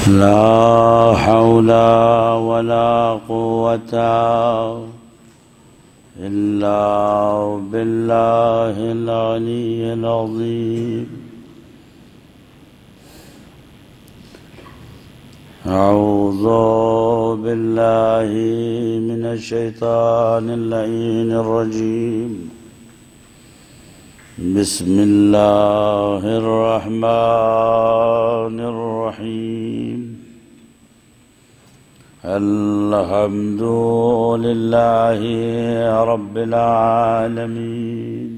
لا حول ولا قوة إلا بالله العلي العظيم. أعوذ بالله من الشيطان اللعين الرجيم. بسم الله الرحمن الرحيم. الحمد لله رب العالمين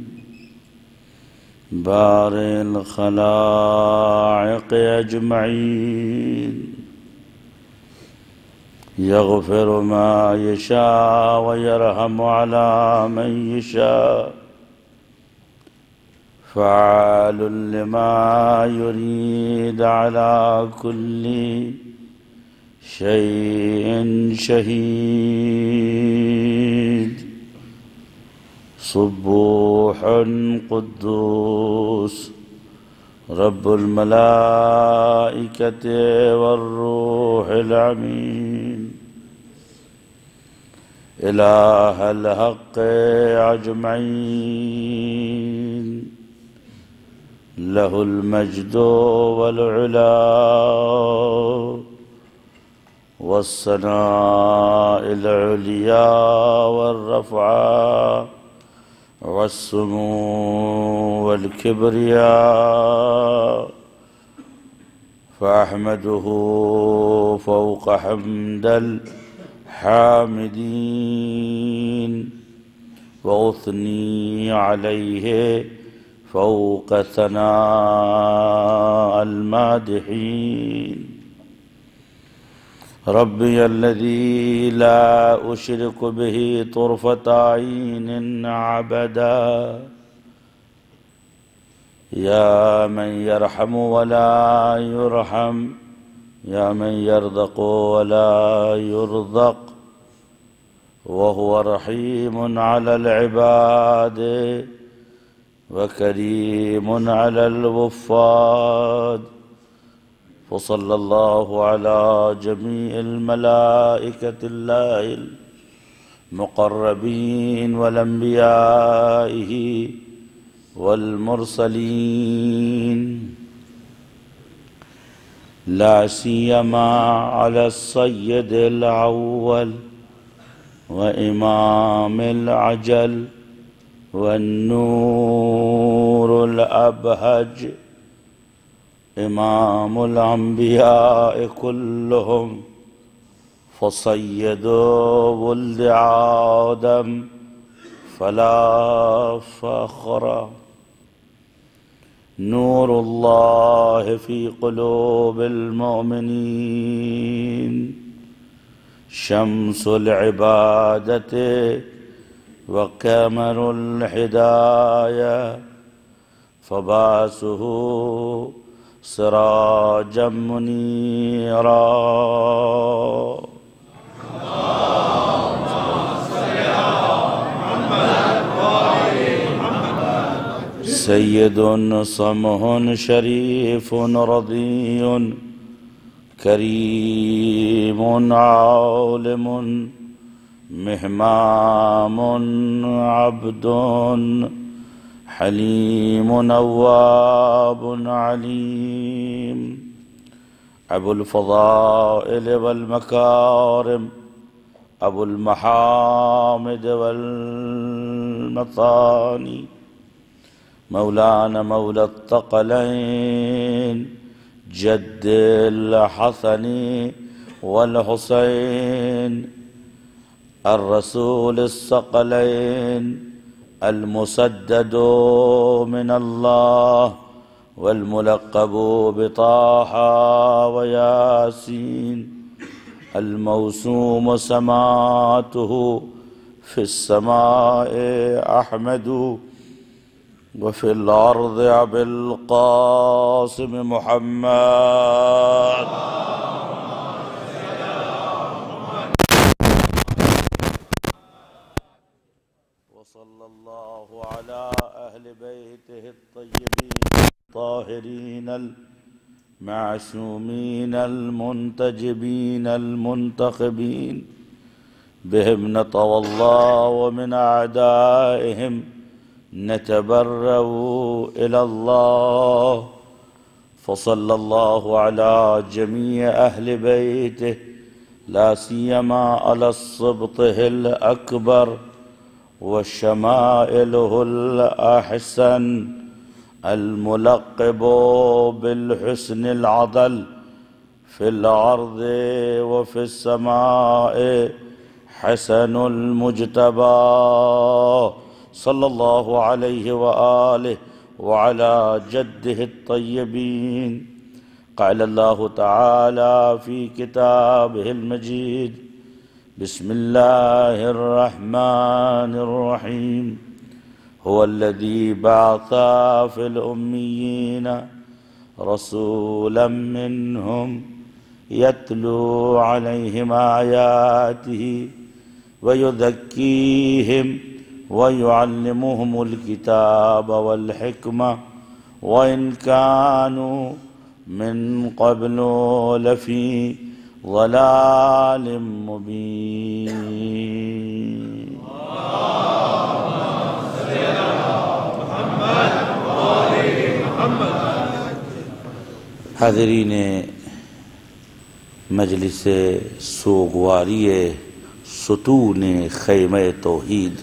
بارئ الخلائق أجمعين، يغفر ما يشاء ويرحم على من يشاء، فعال لما يريد، على كل شيء شهيد. سبوح قدوس رب الملائكة والروح الأمين، إله الحق أجمعين، له المجد والعلا والثناء العليا والرفعة والسمو والكبرياء، فأحمده فوق حمد الحامدين، وأثني عليه فوق ثناء المادحين. ربي الذي لا أشرك به طرفة عين عبدا، يا من يرحم ولا يرحم، يا من يرزق ولا يرزق، وهو رحيم على العباد وكريم على الوفاد. وصلى الله على جميع الملائكة الله المقربين والأنبيائه والمرسلين، لا سيما على السيد الأول وإمام العجل والنور الأبهج، إمام الأنبياء كلهم، فسيد ولد آدم فلا فخر، نور الله في قلوب المؤمنين، شمس العبادة وقمر الهداية، فباسه سراجا منيرا. سيد سمح شريف رضي كريم عالم مهمام عبد حليم أواب عليم، أبو الفضائل والمكارم، أبو المحامد والمطاني، مولانا مولى الثقلين، جد الحسن والحسين، الرسول الثقلين، المسدد من الله، والملقب بطه وياسين، الموسوم سماته في السماء أحمد، وفي الأرض أبي القاسم محمد. وصلى الله على أهل بيته الطيبين الطاهرين معصومين المنتجبين المنتخبين بهم نتولى ومن أعدائهم نتبرأ إلى الله فصلى الله على جميع أهل بيته لا سيما على الصبطه الأكبر وشمائله الأحسن الملقب بالحسن العضل في الأرض وفي السماء حسن المجتبى صلى الله عليه وآله وعلى جده الطيبين. قال الله تعالى في كتابه المجيد: بسم الله الرحمن الرحيم. هو الذي بعث في الأميين رسولا منهم يتلو عليهم آياته ويزكيهم ويعلمهم الكتاب والحكمة وإن كانوا من قبل لفي ضلال مبين. حاضرین مجلس سوگواری ستون خیمہ توحید،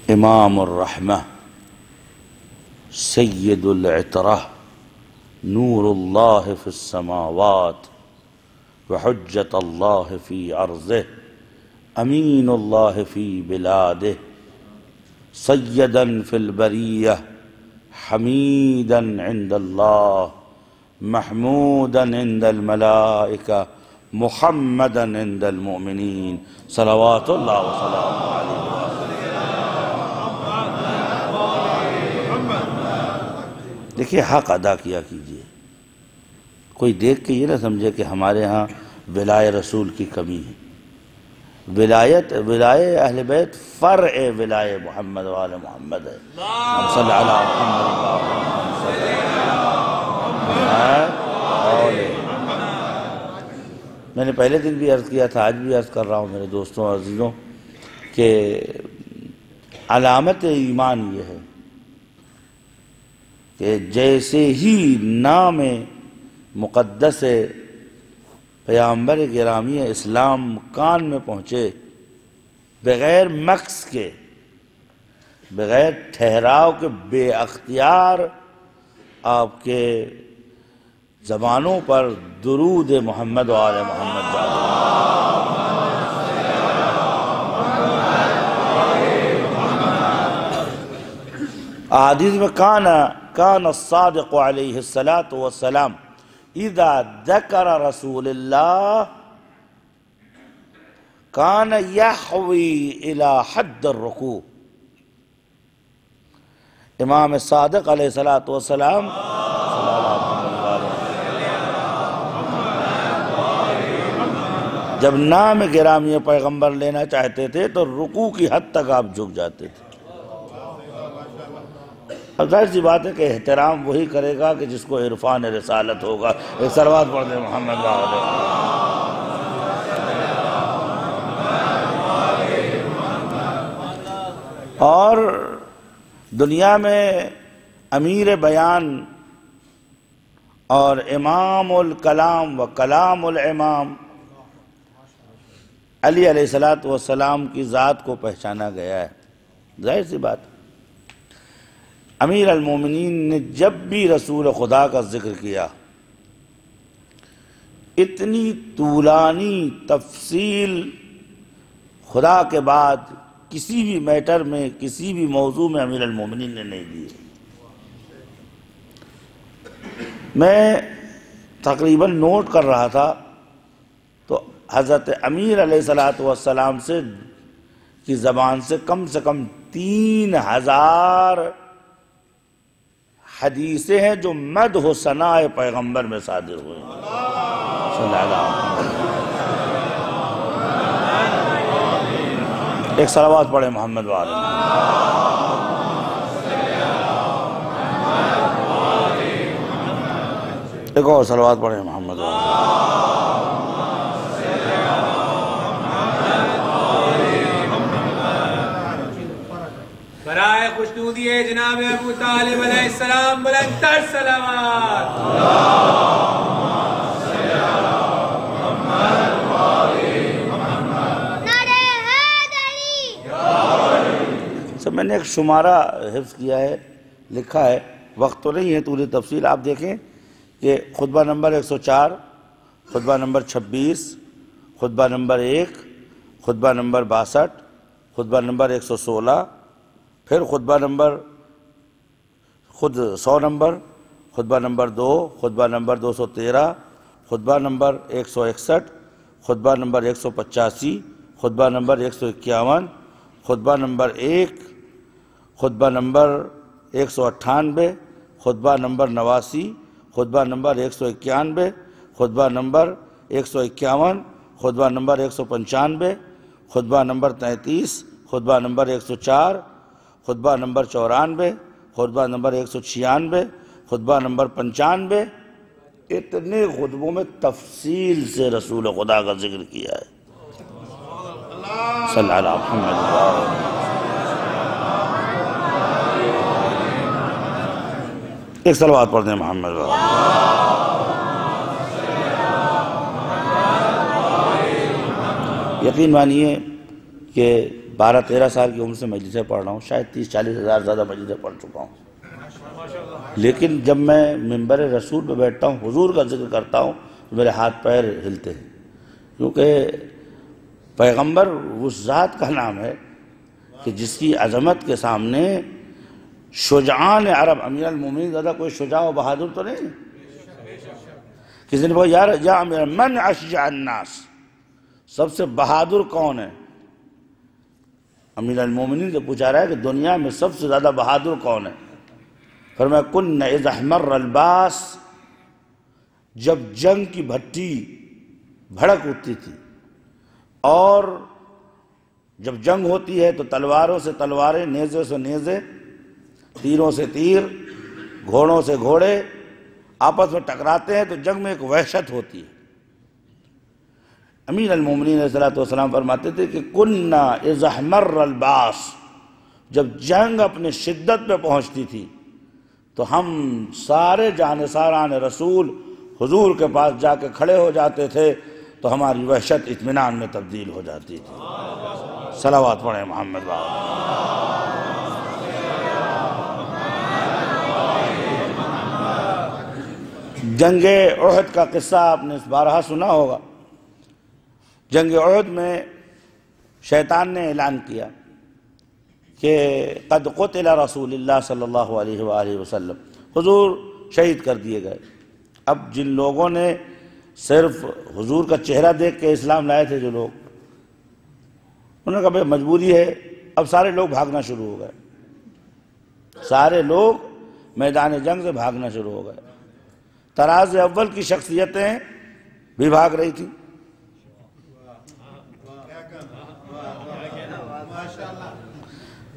امام الرحمہ سید العطرہ نور اللہ فی السماوات وحجت اللہ فی ارضہ امین اللہ فی بلادہ سیدا فی البریہ حمیدا عند اللہ محمودا عند الملائکہ محمدا عند المؤمنین صلوات اللہ وسلام علیہ وسلم۔ دیکھیے، حق ادا کیا کیجئے۔ کوئی دیکھ کے یہ نہ سمجھے کہ ہمارے ہاں ولائے رسول کی کمی ہے۔ ولائے اہل بیت فرع ولائے محمد وآل محمد ہے۔ ہم صلی علی محمد میں نے پہلے دن بھی عرض کیا تھا، آج بھی عرض کر رہا ہوں میرے دوستوں اور عزیزوں کہ علامت ایمان یہ ہے کہ جیسے ہی نام مقدس پیغمبر گرامی اسلام کان میں پہنچے، بغیر مکث کے، بغیر ٹھہراؤ کے، بے اختیار آپ کے زبانوں پر درود محمد و آل محمد جاری۔ احادیث میں کان الصادق علیہ السلام اذا ذکر رسول اللہ کان یحوی الی حد الرکوع۔ امام صادق علیہ السلام جب نام گرامی پیغمبر لینا چاہتے تھے تو رکوع کی حد تک آپ جھک جاتے تھے۔ اب ظاہر سی بات ہے کہ احترام وہی کرے گا کہ جس کو عرفان رسالت ہوگا۔ ایک صلوات پڑھ دیں محمد علیہ۔ اور دنیا میں امیر بیان اور امام الکلام و کلام الامام علی علیہ السلام کی ذات کو پہچانا گیا ہے۔ ظاہر سی بات، امیر المومنین نے جب بھی رسول خدا کا ذکر کیا، اتنی طولانی تفصیل خدا کے بعد کسی بھی میٹر میں، کسی بھی موضوع میں امیر المومنین نے نہیں دی۔ میں تقریباً نوٹ کر رہا تھا تو حضرت امیر علیہ السلام سے کی زبان سے کم 3000 حدیثیں ہیں جو مدح و ثناء پیغمبر میں صادر ہوئے ہیں۔ صلی اللہ علیہ وسلم۔ ایک صلوات پڑھے محمد وآلہ۔ ایک اور صلوات پڑھیں محمد برائے خوشنودی جناب ابو طالب علیہ السلام بلند تر صلوات. سب میں نے ایک شمارہ حفظ کیا ہے، لکھا ہے، وقت تو نہیں ہے طول تفصیل. آپ دیکھیں کہ خطبہ نمبر 104، خطبہ نمبر 26، خطبہ نمبر 1، خطبہ نمبر 62، خطبہ نمبر 116، پھر خطبہ نمبر 100 نمبر، خطبہ نمبر 2، خطبہ نمبر 213، خطبہ نمبر 161، خطبہ نمبر 185، خطبہ نمبر 151، خطبہ نمبر 1، خطبہ نمبر 198، خطبہ نمبر 89، خطبہ نمبر 191، خطبہ نمبر 151، خطبہ نمبر 195، خطبہ نمبر 33، خطبہ نمبر 104، خطبہ نمبر 94، خطبہ نمبر 196، خطبہ نمبر 95. اتنے خطبوں میں تفصیل سے رسول خدا کا ذکر کیا ہے. صلی اللہ علیہ محمد. ایک صلوات پڑھتے ہیں محمد. یقین مانیے کہ 12-13 سال کی عمر سے مجلسیں پڑھ رہا ہوں، شاید 30-40 ہزار زیادہ مجلسیں پڑھ چکا ہوں. لیکن جب میں منبر رسول پہ بیٹھتا ہوں، حضور کا ذکر کرتا ہوں، تو میرے ہاتھ پیر ہلتے ہیں، کیونکہ پیغمبر اس ذات کا نام ہے کہ جس کی عظمت کے سامنے شجعان عرب، امیر المومنین زیادہ کوئی شجاع و بہادر تو نہیں. کسی نے بولا یا امیر من اشجع الناس، سب سے بہادر کون ہے؟ امیر المومنین سے پوچھا رہا ہے کہ دنیا میں سب سے زیادہ بہادر کون ہے؟ فرمایا کن اذا احمر الباس، جب جنگ کی بھٹی بھڑک اٹھتی تھی، اور جب جنگ ہوتی ہے تو تلواروں سے تلواریں، نیزے سے نیزے، تیروں سے تیر، گھوڑوں سے گھوڑے آپس میں ٹکراتے ہیں، تو جنگ میں ایک وحشت ہوتی ہے. امیر المومنین علیہ السلام فرماتے تھے کہ کننا اذا احمر الباس، جب جنگ اپنے شدت پہ پہنچتی تھی تو ہم سارے جانثاران رسول حضور کے پاس جا کے کھڑے ہو جاتے تھے، تو ہماری وحشت اطمینان میں تبدیل ہو جاتی تھی. صلوات پڑھیں محمد بابا. جنگ احد کا قصہ آپ نے بارہا سنا ہوگا. جنگ احد میں شیطان نے اعلان کیا کہ قد قتل رسول اللہ صلی اللہ علیہ وآلہ وسلم، حضور شہید کر دیے گئے. اب جن لوگوں نے صرف حضور کا چہرہ دیکھ کے اسلام لائے تھے، جو لوگ، انہوں نے کہا بھئی مجبوری ہے. اب سارے لوگ بھاگنا شروع ہو گئے، سارے لوگ میدان جنگ سے بھاگنا شروع ہو گئے. طراز اول کی شخصیتیں بھی بھاگ رہی تھیں.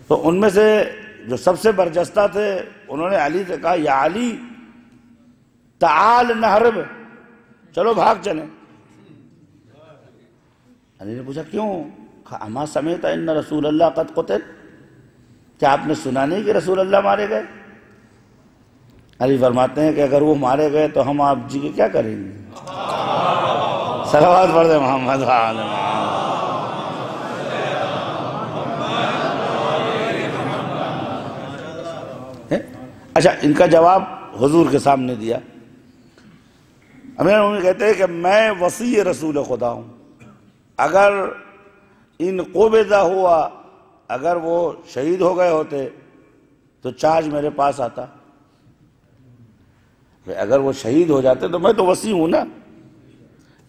تو ان میں سے جو سب سے برجستہ تھے، انہوں نے علی سے کہا یا علی تعال نحرب، چلو بھاگ چلیں. علی نے پوچھا کیوں؟ اما سمعت ان رسول اللہ قد قتل، کیا آپ نے سنا نہیں کہ رسول اللہ مارے گئے؟ علی فرماتے ہیں کہ اگر وہ مارے گئے تو ہم آپ جی کے کیا کریں گے؟ صلوات پڑھ دیں محمد. اچھا، ان کا جواب حضور کے سامنے دیا. امیر المومنین کہتے ہیں کہ میں وصی رسول خدا ہوں، اگر ان قبضہ ہوا، اگر وہ شہید ہو گئے ہوتے تو چارج میرے پاس آتا. اگر وہ شہید ہو جاتے تو میں تو وصی ہوں نا.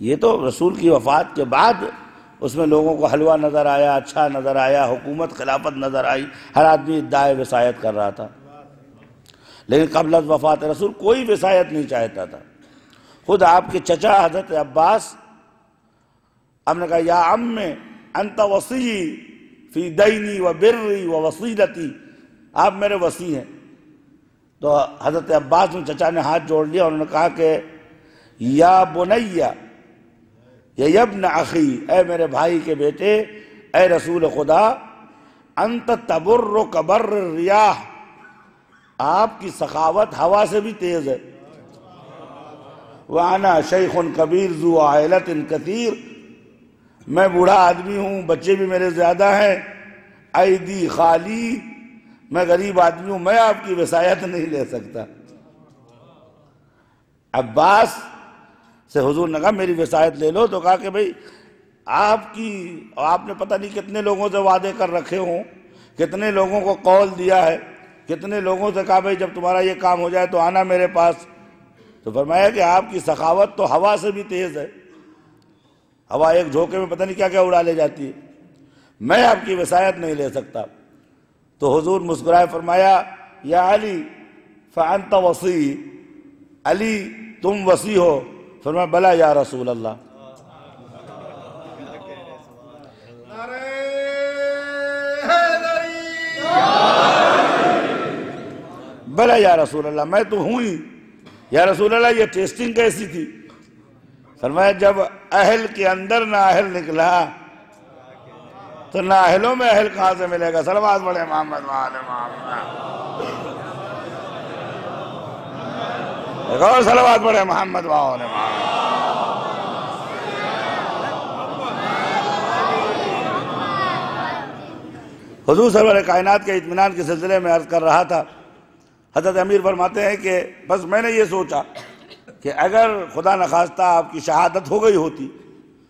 یہ تو رسول کی وفات کے بعد اس میں لوگوں کو حلوہ نظر آیا، اچھا نظر آیا، حکومت خلافت نظر آئی، ہر آدمی ادعائے وصایت کر رہا تھا. لیکن قبل از وفات رسول کوئی وصایت نہیں چاہتا تھا. خود آپ کے چچا حضرت عباس ہم نے کہا یا عم انت وصی فی دینی و بری و وصیلتی، آپ میرے وصی ہیں. تو حضرت عباس نے چچا نے ہاتھ جوڑ لیا، انہوں نے کہا کہ یا بنیا یا ابن اخی، اے میرے بھائی کے بیٹے، اے رسول خدا، انت تبر کبر الریاح، آپ کی سخاوت ہوا سے بھی تیز ہے، وَأَنَا شَيْخٌ کبیر ذو عائلۃ کثیر، میں بوڑھا آدمی ہوں، بچے بھی میرے زیادہ ہیں، ایدی خالی، میں غریب آدمی ہوں، میں آپ کی وصایت نہیں لے سکتا۔ عباس سے حضور نے کہا میری وصایت لے لو، تو کہا کہ بھئی آپ نے پتہ نہیں کتنے لوگوں سے وعدے کر رکھے ہوں، کتنے لوگوں کو قول دیا ہے، کتنے لوگوں سے کہا بھئی جب تمہارا یہ کام ہو جائے تو آنا میرے پاس، تو فرمایا کہ آپ کی سخاوت تو ہوا سے بھی تیز ہے، ہوا ایک جھونکے میں پتہ نہیں کیا کیا اڑا لے جاتی ہے، میں آپ کی وصایت نہیں لے سکتا۔ تو حضور مسکرائے فرمایا یا علی فانت وصی، علی تم وصی ہو؟ فرمایا بلا یا رسول اللہ۔ بلا یا رسول اللہ، میں تو ہوں ہی۔ یا رسول اللہ یہ ٹیسٹنگ کیسی تھی؟ فرمایا جب اہل کے اندر نہ اہل نکلا تو نہ اہلوں میں اہل کہاں سے ملے گا؟ صلوات پڑھیں محمد وآل محمد، ایک اور صلوات پڑھیں محمد وآل محمد۔ حضور سرور کائنات کے اطمینان کے سلسلے میں عرض کر رہا تھا، حضرت امیر فرماتے ہیں کہ بس میں نے یہ سوچا کہ اگر خدا نخواستہ آپ کی شہادت ہو گئی ہوتی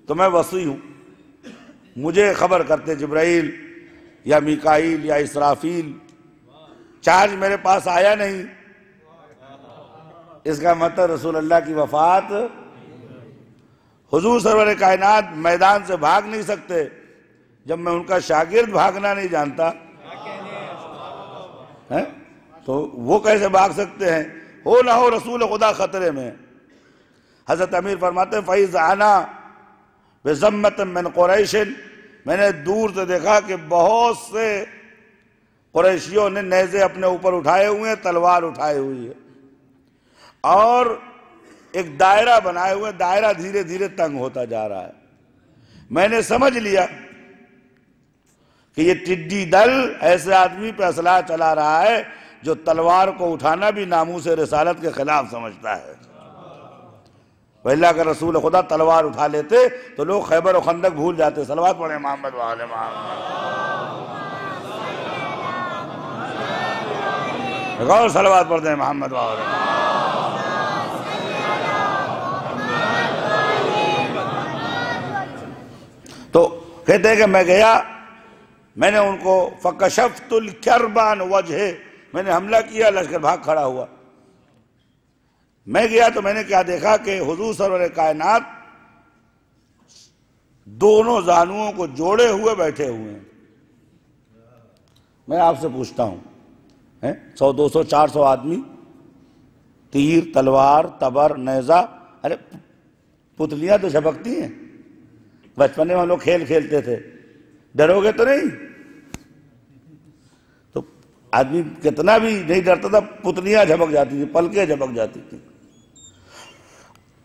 تو میں وصی ہوں، مجھے خبر کرتے جبرائیل یا میکائیل یا اسرافیل، چارج میرے پاس آیا نہیں، اس کا مطلب رسول اللہ کی وفات، حضور سرور کائنات میدان سے بھاگ نہیں سکتے جب میں ان کا شاگرد بھاگنا نہیں جانتا تو وہ کیسے بھاگ سکتے ہیں؟ ہو نہ ہو رسول خدا خطرے میں۔ حضرت امیر فرماتے ہیں فَإِذْ أَنَا بِزَمَّةٍ مِّن قُرَيْشٍ، میں نے دور سے دیکھا کہ بہت سے قریشیوں نے نیزے اپنے اوپر اٹھائے ہوئے ہیں، تلوار اٹھائے ہوئی ہے، اور ایک دائرہ بنائے ہوئے، دائرہ دھیرے دھیرے تنگ ہوتا جا رہا ہے۔ میں نے سمجھ لیا کہ یہ ٹڈی دل ایسے آدمی پہ اسلحہ چلا رہا ہے جو تلوار کو اٹھانا بھی ناموس رسالت کے خلاف سمجھتا ہے۔ وَإِلَّا کہ رسول خدا تلوار اٹھا لیتے تو لوگ خیبر و خندق بھول جاتے۔ صلوات پڑھیں محمد وآل محمد۔ ایک اور صلوات پڑھتے ہیں محمد وآل محمد۔ تو کہتے ہیں کہ میں گیا، میں نے ان کو فَكَشَفْتُ الْكَرْبَ عَنْ وَجْهِ، میں نے حملہ کیا، لشکر بھاگ کھڑا ہوا۔ میں گیا تو میں نے کیا دیکھا کہ حضور سرور کائنات دونوں زانوؤں کو جوڑے ہوئے بیٹھے ہوئے ہیں۔ میں آپ سے پوچھتا ہوں 100 200 400 آدمی، تیر تلوار تبر نیزہ، ارے پتلیاں تو جھپکتی ہیں، بچپن میں ہم لوگ کھیل کھیلتے تھے، ڈرو گے تو نہیں؟ تو آدمی کتنا بھی نہیں ڈرتا تھا، پتلیاں جھپک جاتی تھی، پلکیں جھپک جاتی تھی۔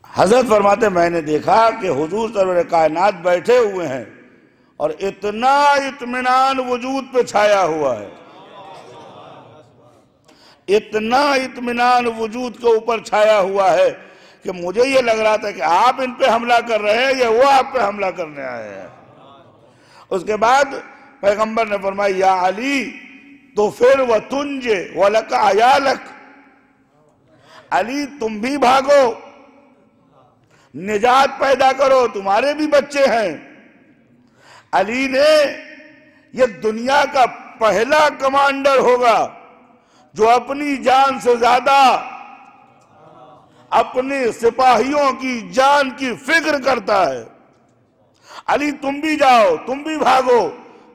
حضرت فرماتے میں نے دیکھا کہ حضور سرور کائنات بیٹھے ہوئے ہیں اور اتنا اطمینان وجود پہ چھایا ہوا ہے، اتنا اطمینان وجود کے اوپر چھایا ہوا ہے کہ مجھے یہ لگ رہا تھا کہ آپ ان پہ حملہ کر رہے ہیں یا وہ آپ پہ حملہ کرنے آئے ہیں۔ اس کے بعد پیغمبر نے فرمایا یا علی تو پھر وَتُنْجِ وَلَكَ عَيَالَكَ، علی تم بھی بھاگو، نجات پیدا کرو، تمہارے بھی بچے ہیں۔ علی نے یہ دنیا کا پہلا کمانڈر ہوگا جو اپنی جان سے زیادہ اپنے سپاہیوں کی جان کی فکر کرتا ہے۔ علی تم بھی جاؤ، تم بھی بھاگو،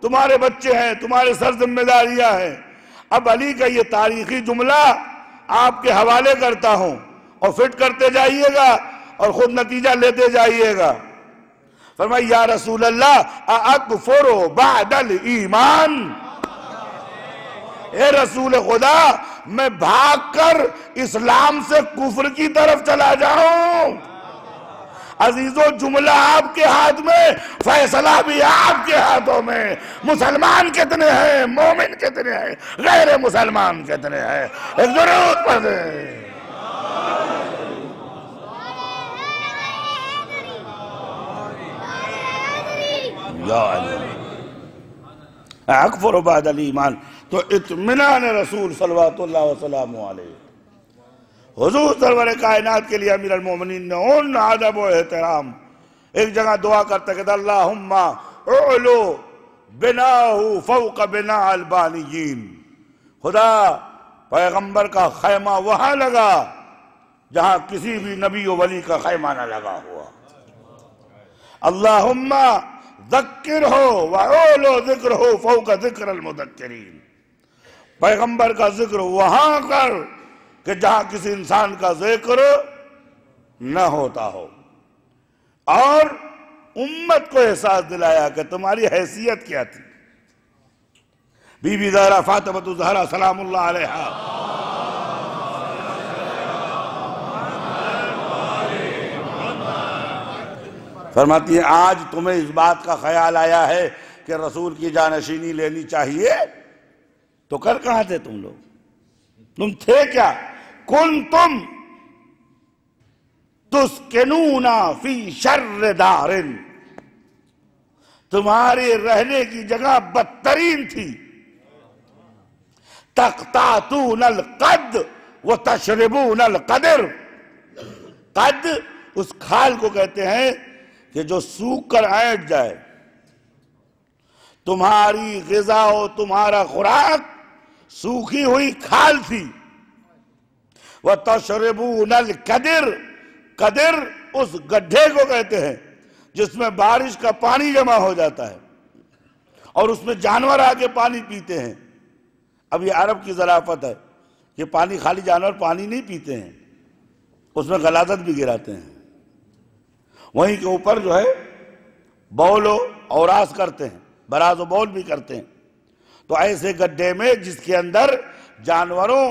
تمہارے بچے ہیں، تمہارے سر ذمہ داریاں ہیں۔ اب علی کا یہ تاریخی جملہ آپ کے حوالے کرتا ہوں اور فٹ کرتے جائیے گا اور خود نتیجہ لیتے جائیے گا۔ فرمایا یا رسول اللہ اَأَكْفُرُ بَعْدَ الْإِيمَانِ، اے رسول خدا میں بھاگ کر اسلام سے کفر کی طرف چلا جاؤں؟ عزیزو جملہ آپ کے ہاتھ میں، فیصلہ بھی آپ کے ہاتھوں میں۔ مسلمان کتنے ہیں، مومن کتنے ہیں، غیر مسلمان کتنے ہیں؟ ایک درود پڑھ دیں۔ یا اللہ اکفر بعد الایمان۔ تو اطمینان رسول صلوات اللہ وسلم علیہ، حضور سرور کائنات کے لیے امیر المومنین نے ان ادب و احترام، ایک جگہ دعا کرتے کہ اللہم اعلو بناہ فوق بناء البانیین، خدا پیغمبر کا خیمہ وہاں لگا جہاں کسی بھی نبی و ولی کا خیمہ نہ لگا ہوا۔ اللہم ذکر ہو وعولو ذکر ہو فوق ذکر المذکرین، پیغمبر کا ذکر وہاں کر کہ جہاں کسی انسان کا ذکر نہ ہوتا ہو، اور امت کو احساس دلایا کہ تمہاری حیثیت کیا تھی۔ بی بی زہرا فاطمۃ الزہرا سلام اللہ علیہا فرماتی ہیں آج تمہیں اس بات کا خیال آیا ہے کہ رسول کی جانشینی لینی چاہیے، تو کر کہاں تھے تم لوگ؟ تم تھے کیا؟ کنتم تسکنون فی شر دار، تمہاری رہنے کی جگہ بدترین تھی۔ تقطعون القد وتشربون القدر، قد اس کھال کو کہتے ہیں کہ جو سوکھ کر اینٹ جائے۔ تمہاری غذا و تمہارا خوراک سوکھی ہوئی کھال تھی۔ وَتَشْرِبُونَ الْقَدِرِ، قدر اس گڈھے کو کہتے ہیں جس میں بارش کا پانی جمع ہو جاتا ہے اور اس میں جانور آکے پانی پیتے ہیں۔ اب یہ عرب کی ظرافت ہے کہ پانی خالی جانور پانی نہیں پیتے ہیں، اس میں غلاظت بھی گراتے ہیں، وہیں کے اوپر جو ہے بول و اوراس کرتے ہیں، براز و بول بھی کرتے ہیں۔ تو ایسے گڈھے میں جس کے اندر جانوروں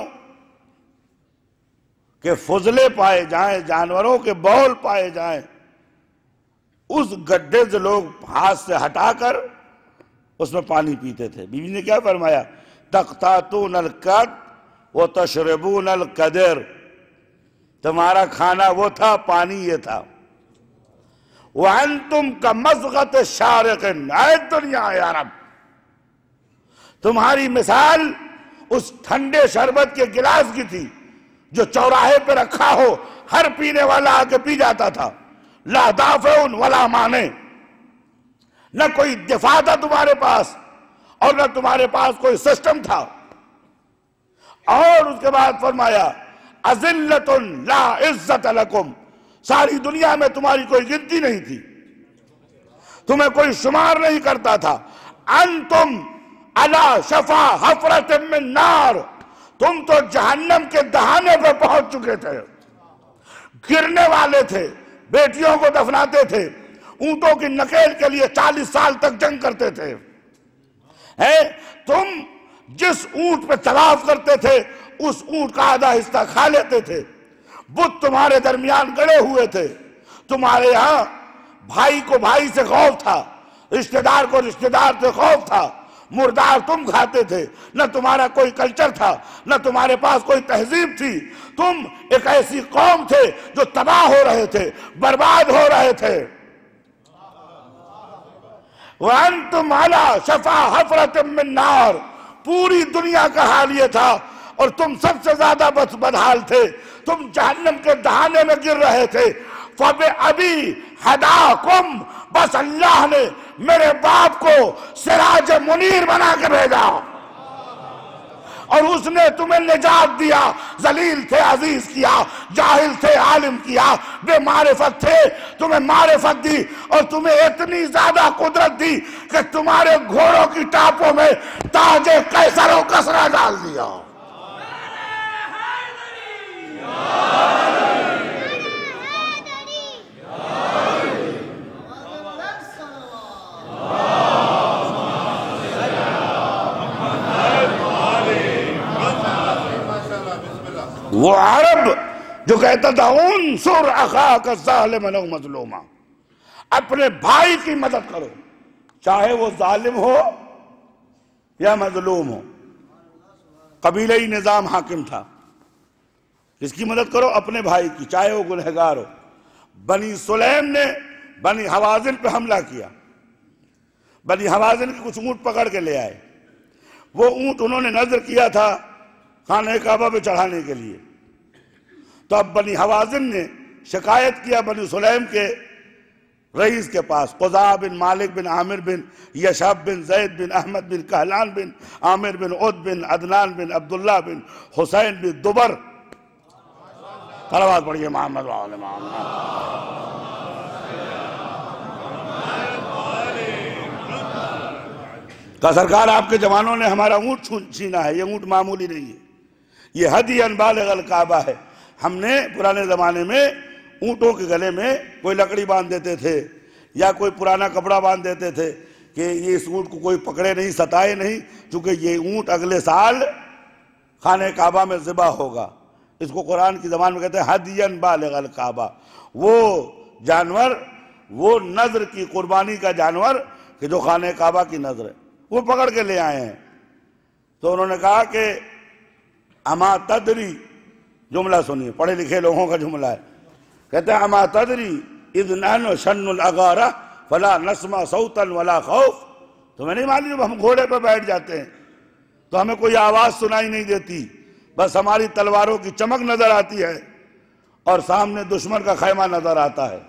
کے فضلے پائے جائیں، جانوروں کے بول پائے جائیں، اس گڈھے سے لوگ ہاتھ سے ہٹا کر اس میں پانی پیتے تھے۔ بیوی نے کیا فرمایا؟ تقطعون القد وتشربون القدر، تمہارا کھانا وہ تھا، پانی یہ تھا۔ وَأَنْتُمْ كَمَزْغَةِ شَارِقٍ، اے دنیا یا رب، تمہاری مثال اس ٹھنڈے شربت کے گلاس کی تھی جو چوراہے پہ رکھا ہو، ہر پینے والا آکے پی جاتا تھا۔ لا دافع ولا مانع، نہ کوئی دفاع تھا تمہارے پاس اور نہ تمہارے پاس کوئی سسٹم تھا۔ اور اس کے بعد فرمایا اذلۃ لا عزت لکم، ساری دنیا میں تمہاری کوئی گنتی نہیں تھی، تمہیں کوئی شمار نہیں کرتا تھا۔ انتم علی شفا حفرۃ من نار، تم تو جہنم کے دہانے پہ پہنچ چکے تھے، گرنے والے تھے، بیٹیوں کو دفناتے تھے، اونٹوں کی نکیل کے لیے 40 سال تک جنگ کرتے تھے۔ تم جس اونٹ پہ طواف کرتے تھے اس اونٹ کا آدھا حصہ کھا لیتے تھے، بت تمہارے درمیان گڑے ہوئے تھے، تمہارے یہاں بھائی کو بھائی سے خوف تھا، رشتہ دار کو رشتہ دار سے خوف تھا، مردار تم کھاتے تھے، نہ تمہارا کوئی کلچر تھا، نہ تمہارے پاس کوئی تہذیب تھی، تم ایک ایسی قوم تھے جو تباہ ہو رہے تھے، برباد ہو رہے تھے۔ وَأَنْتُمْ عَلَى شَفَا حَفْرَةٍ مِّن نَّارٍ، پوری دنیا کا حال یہ تھا اور تم سب سے زیادہ بدحال تھے، تم جہنم کے دہانے میں گر رہے تھے۔ فَبِأَبِي حَدَاكُمْ، بس اللہ نے میرے باپ کو سراج منیر بنا کے بھیجا اور اس نے تمہیں نجات دیا۔ ذلیل تھے عزیز کیا، جاہل تھے عالم کیا، بے معرفت تھے تمہیں معرفت دی، اور تمہیں اتنی زیادہ قدرت دی کہ تمہارے گھوڑوں کی ٹاپوں میں تاج قیصر و کسریٰ ڈال دیا۔ وہ عرب جو کہتا تھا انصر اخاک ظالما او مظلوما، اپنے بھائی کی مدد کرو چاہے وہ ظالم ہو یا مظلوم ہو۔ قبیلہی نظام حاکم تھا، کس کی مدد کرو؟ اپنے بھائی کی، چاہے وہ گنہگار ہو۔ بنی سلیم نے بنی حوازن پہ حملہ کیا، بنی حوازن کے کچھ اونٹ پکڑ کے لے آئے، وہ اونٹ انہوں نے نذر کیا تھا خانہ کعبہ پہ چڑھانے کے لیے۔ تو اب بنی حوازن نے شکایت کیا بنی سلیم کے رئیس کے پاس، قضاء بن مالک بن عامر بن یشب بن زید بن احمد بن کہلان بن عامر بن عد بن عدنان بن عبداللہ بن حسین بن دبر۔ صلوات پڑھیے محمد وآل محمد۔ کہا سرکار آپ کے جوانوں نے ہمارا اونٹ چھینا ہے، یہ اونٹ معمولی نہیں ہے، یہ ہدی بالغ الکعبہ ہے۔ ہم نے پرانے زمانے میں اونٹوں کے گلے میں کوئی لکڑی باندھ دیتے تھے یا کوئی پرانا کپڑا باندھ دیتے تھے کہ یہ اس اونٹ کو کوئی پکڑے نہیں، ستائے نہیں، چونکہ یہ اونٹ اگلے سال خانہ کعبہ میں ذبح ہوگا۔ اس کو قرآن کی زبان میں کہتے ہیں ہدی بالغ الکعبہ، وہ جانور، وہ نذر کی قربانی کا جانور کہ جو خانہ کعبہ کی نذر ہے، وہ پکڑ کے لے آئے ہیں۔ تو انہوں نے کہا کہ اما تدری، جملہ سنیے، پڑھے لکھے لوگوں کا جملہ ہے، کہتے ہیں اما تدری اذ نحن شن الاغارہ فلا نسمع صوتا ولا خوف، تمہیں نہیں معلوم جب ہم گھوڑے پہ بیٹھ جاتے ہیں تو ہمیں کوئی آواز سنائی نہیں دیتی، بس ہماری تلواروں کی چمک نظر آتی ہے اور سامنے دشمن کا خیمہ نظر آتا ہے۔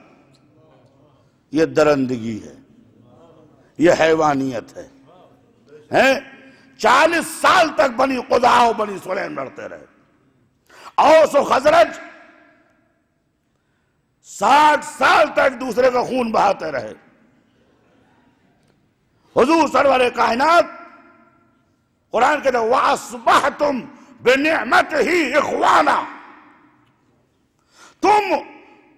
یہ درندگی ہے، یہ حیوانیت ہے۔ 40 سال تک بنی قضاع و بنی سلیم لڑتے رہے، اوس و خزرج 60 سال تک دوسرے کا خون بہاتے رہے۔ حضور سرور کائنات قرآن کہتے ہیں وَأَصْبَحْتُمْ بِنِعْمَتِهِ إِخْوَانًا، تم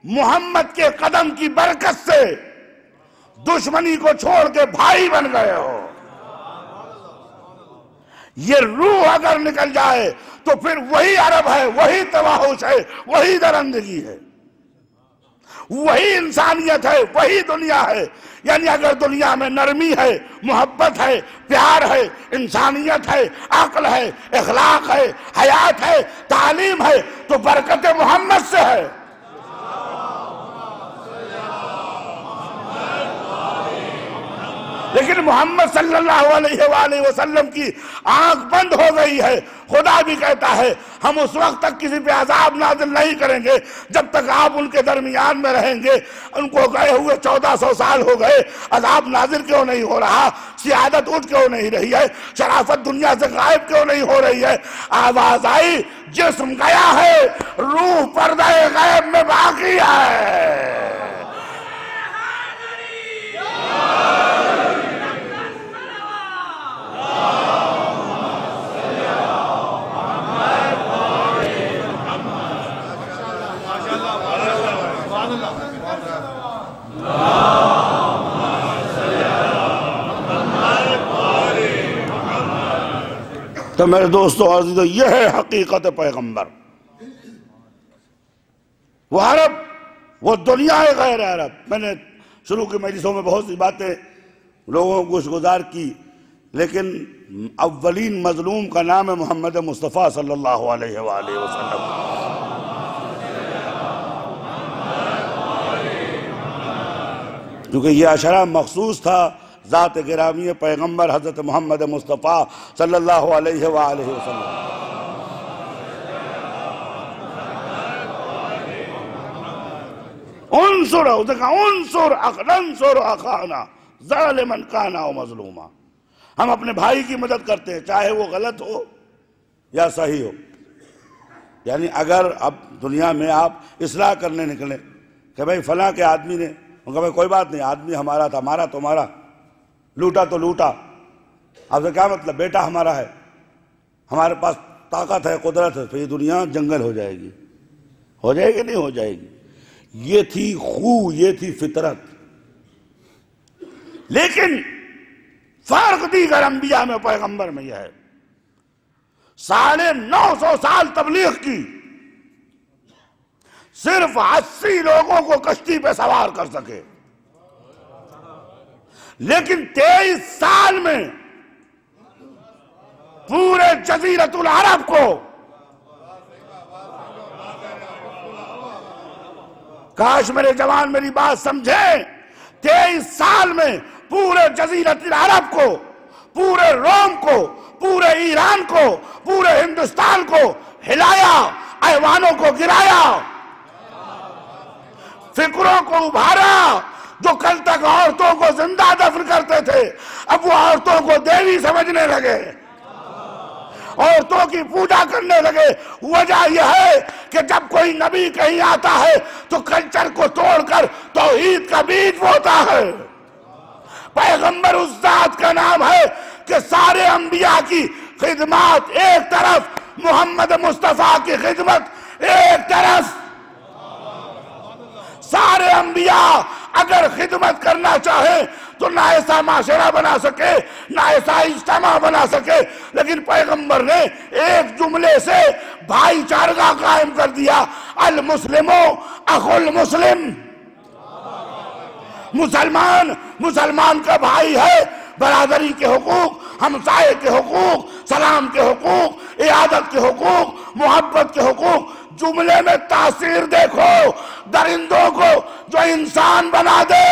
محمد کے قدم کی برکت سے دشمنی کو چھوڑ کے بھائی بن گئے ہو۔ یہ روح اگر نکل جائے تو پھر وہی عرب ہے، وہی تواحش ہے، وہی درندگی ہے، وہی انسانیت ہے، وہی دنیا ہے۔ یعنی اگر دنیا میں نرمی ہے، محبت ہے، پیار ہے، انسانیت ہے، عقل ہے، اخلاق ہے، حیات ہے، تعلیم ہے، تو برکت محمد سے ہے۔ لیکن محمد صلی اللہ علیہ وآلہ وسلم کی آنکھ بند ہو گئی ہے۔ خدا بھی کہتا ہے ہم اس وقت تک کسی پہ عذاب نازل نہیں کریں گے جب تک آپ ان کے درمیان میں رہیں گے۔ ان کو گئے ہوئے 1400 سال ہو گئے، عذاب نازل کیوں نہیں ہو رہا؟ سیادت اٹھ کیوں نہیں رہی ہے؟ شرافت دنیا سے غائب کیوں نہیں ہو رہی ہے؟ آواز آئی جسم گیا ہے، روح پردہ غیب میں باقی ہے۔ تو میرے دوستو عزیزو، یہ ہے حقیقت پیغمبر۔ وہ عرب، وہ دنیا غیر عرب۔ میں نے شروع کی مجلسوں میں بہت سی باتیں لوگوں کو گزار کی، لیکن اولین مظلوم کا نام ہے محمد مصطفیٰ صلی اللہ علیہ وآلہ وسلم۔ کیونکہ یہ اشرہ مخصوص تھا ذات گرامی پیغمبر حضرت محمد مصطفیٰ صلی اللہ علیہ وآلہ وسلم۔ انصر اخانا ظالما کان او مظلوما، ہم اپنے بھائی کی مدد کرتے ہیں چاہے وہ غلط ہو یا صحیح ہو۔ یعنی اگر اب دنیا میں آپ اصلاح کرنے نکلیں کہ بھئی فلاں کے آدمی نے، ان کا بھئی کوئی بات نہیں، آدمی ہمارا تھا، ہمارا تو ہمارا، لوٹا تو لوٹا، اب سے کیا مطلب؟ بیٹا ہمارا ہے، ہمارے پاس طاقت ہے، قدرت ہے، تو یہ دنیا جنگل ہو جائے گی۔ ہو جائے گی نہیں ہو جائے گی؟ یہ تھی خو، یہ تھی فطرت۔ لیکن فرق دیگر انبیاء میں پیغمبر میں یہ ہے، 950 سال تبلیغ کی، صرف 80 لوگوں کو کشتی پہ سوار کر سکے، لیکن 23 سال میں پورے جزیرۃ العرب کو، کاش میرے جوان میری بات سمجھیں، 23 سال میں پورے جزیرۃ العرب کو، پورے روم کو، پورے ایران کو، پورے ہندوستان کو ہلایا، ایوانوں کو گرایا، فکروں کو ابھارا۔ جو کل تک عورتوں کو زندہ دفن کرتے تھے، اب وہ عورتوں کو دیوی سمجھنے لگے، عورتوں کی پوجا کرنے لگے۔ وجہ یہ ہے کہ جب کوئی نبی کہیں آتا ہے تو کلچر کو توڑ کر توحید کا بیج بوتا ہے۔ پیغمبر اس ذات کا نام ہے کہ سارے انبیاء کی خدمات ایک طرف، محمد مصطفیٰ کی خدمت ایک طرف۔ سارے انبیاء اگر خدمت کرنا چاہیں تو نہ ایسا معاشرہ بنا سکے، نہ ایسا اجتماع بنا سکے، لیکن پیغمبر نے ایک جملے سے بھائی چارہ قائم کر دیا، المسلم اخو المسلم۔ مسلمان کا بھائی ہے، برادری کے حقوق، ہمسائے کے حقوق، سلام کے حقوق، عیادت کے حقوق، محبت کے حقوق۔ جملے میں تاثیر دیکھو، درندوں کو جو انسان بنا دے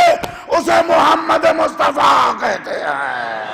اسے محمد مصطفیٰ کہتے ہیں۔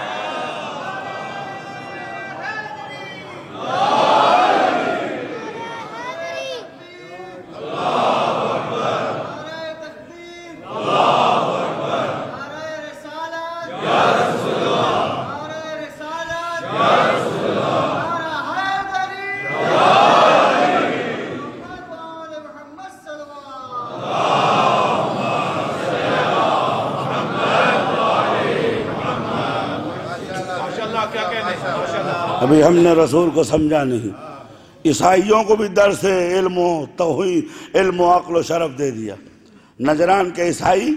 ابھی ہم نے رسول کو سمجھا نہیں، عیسائیوں کو بھی درس علم و توحید، علم و عقل و شرف دے دیا۔ نجران کے عیسائی،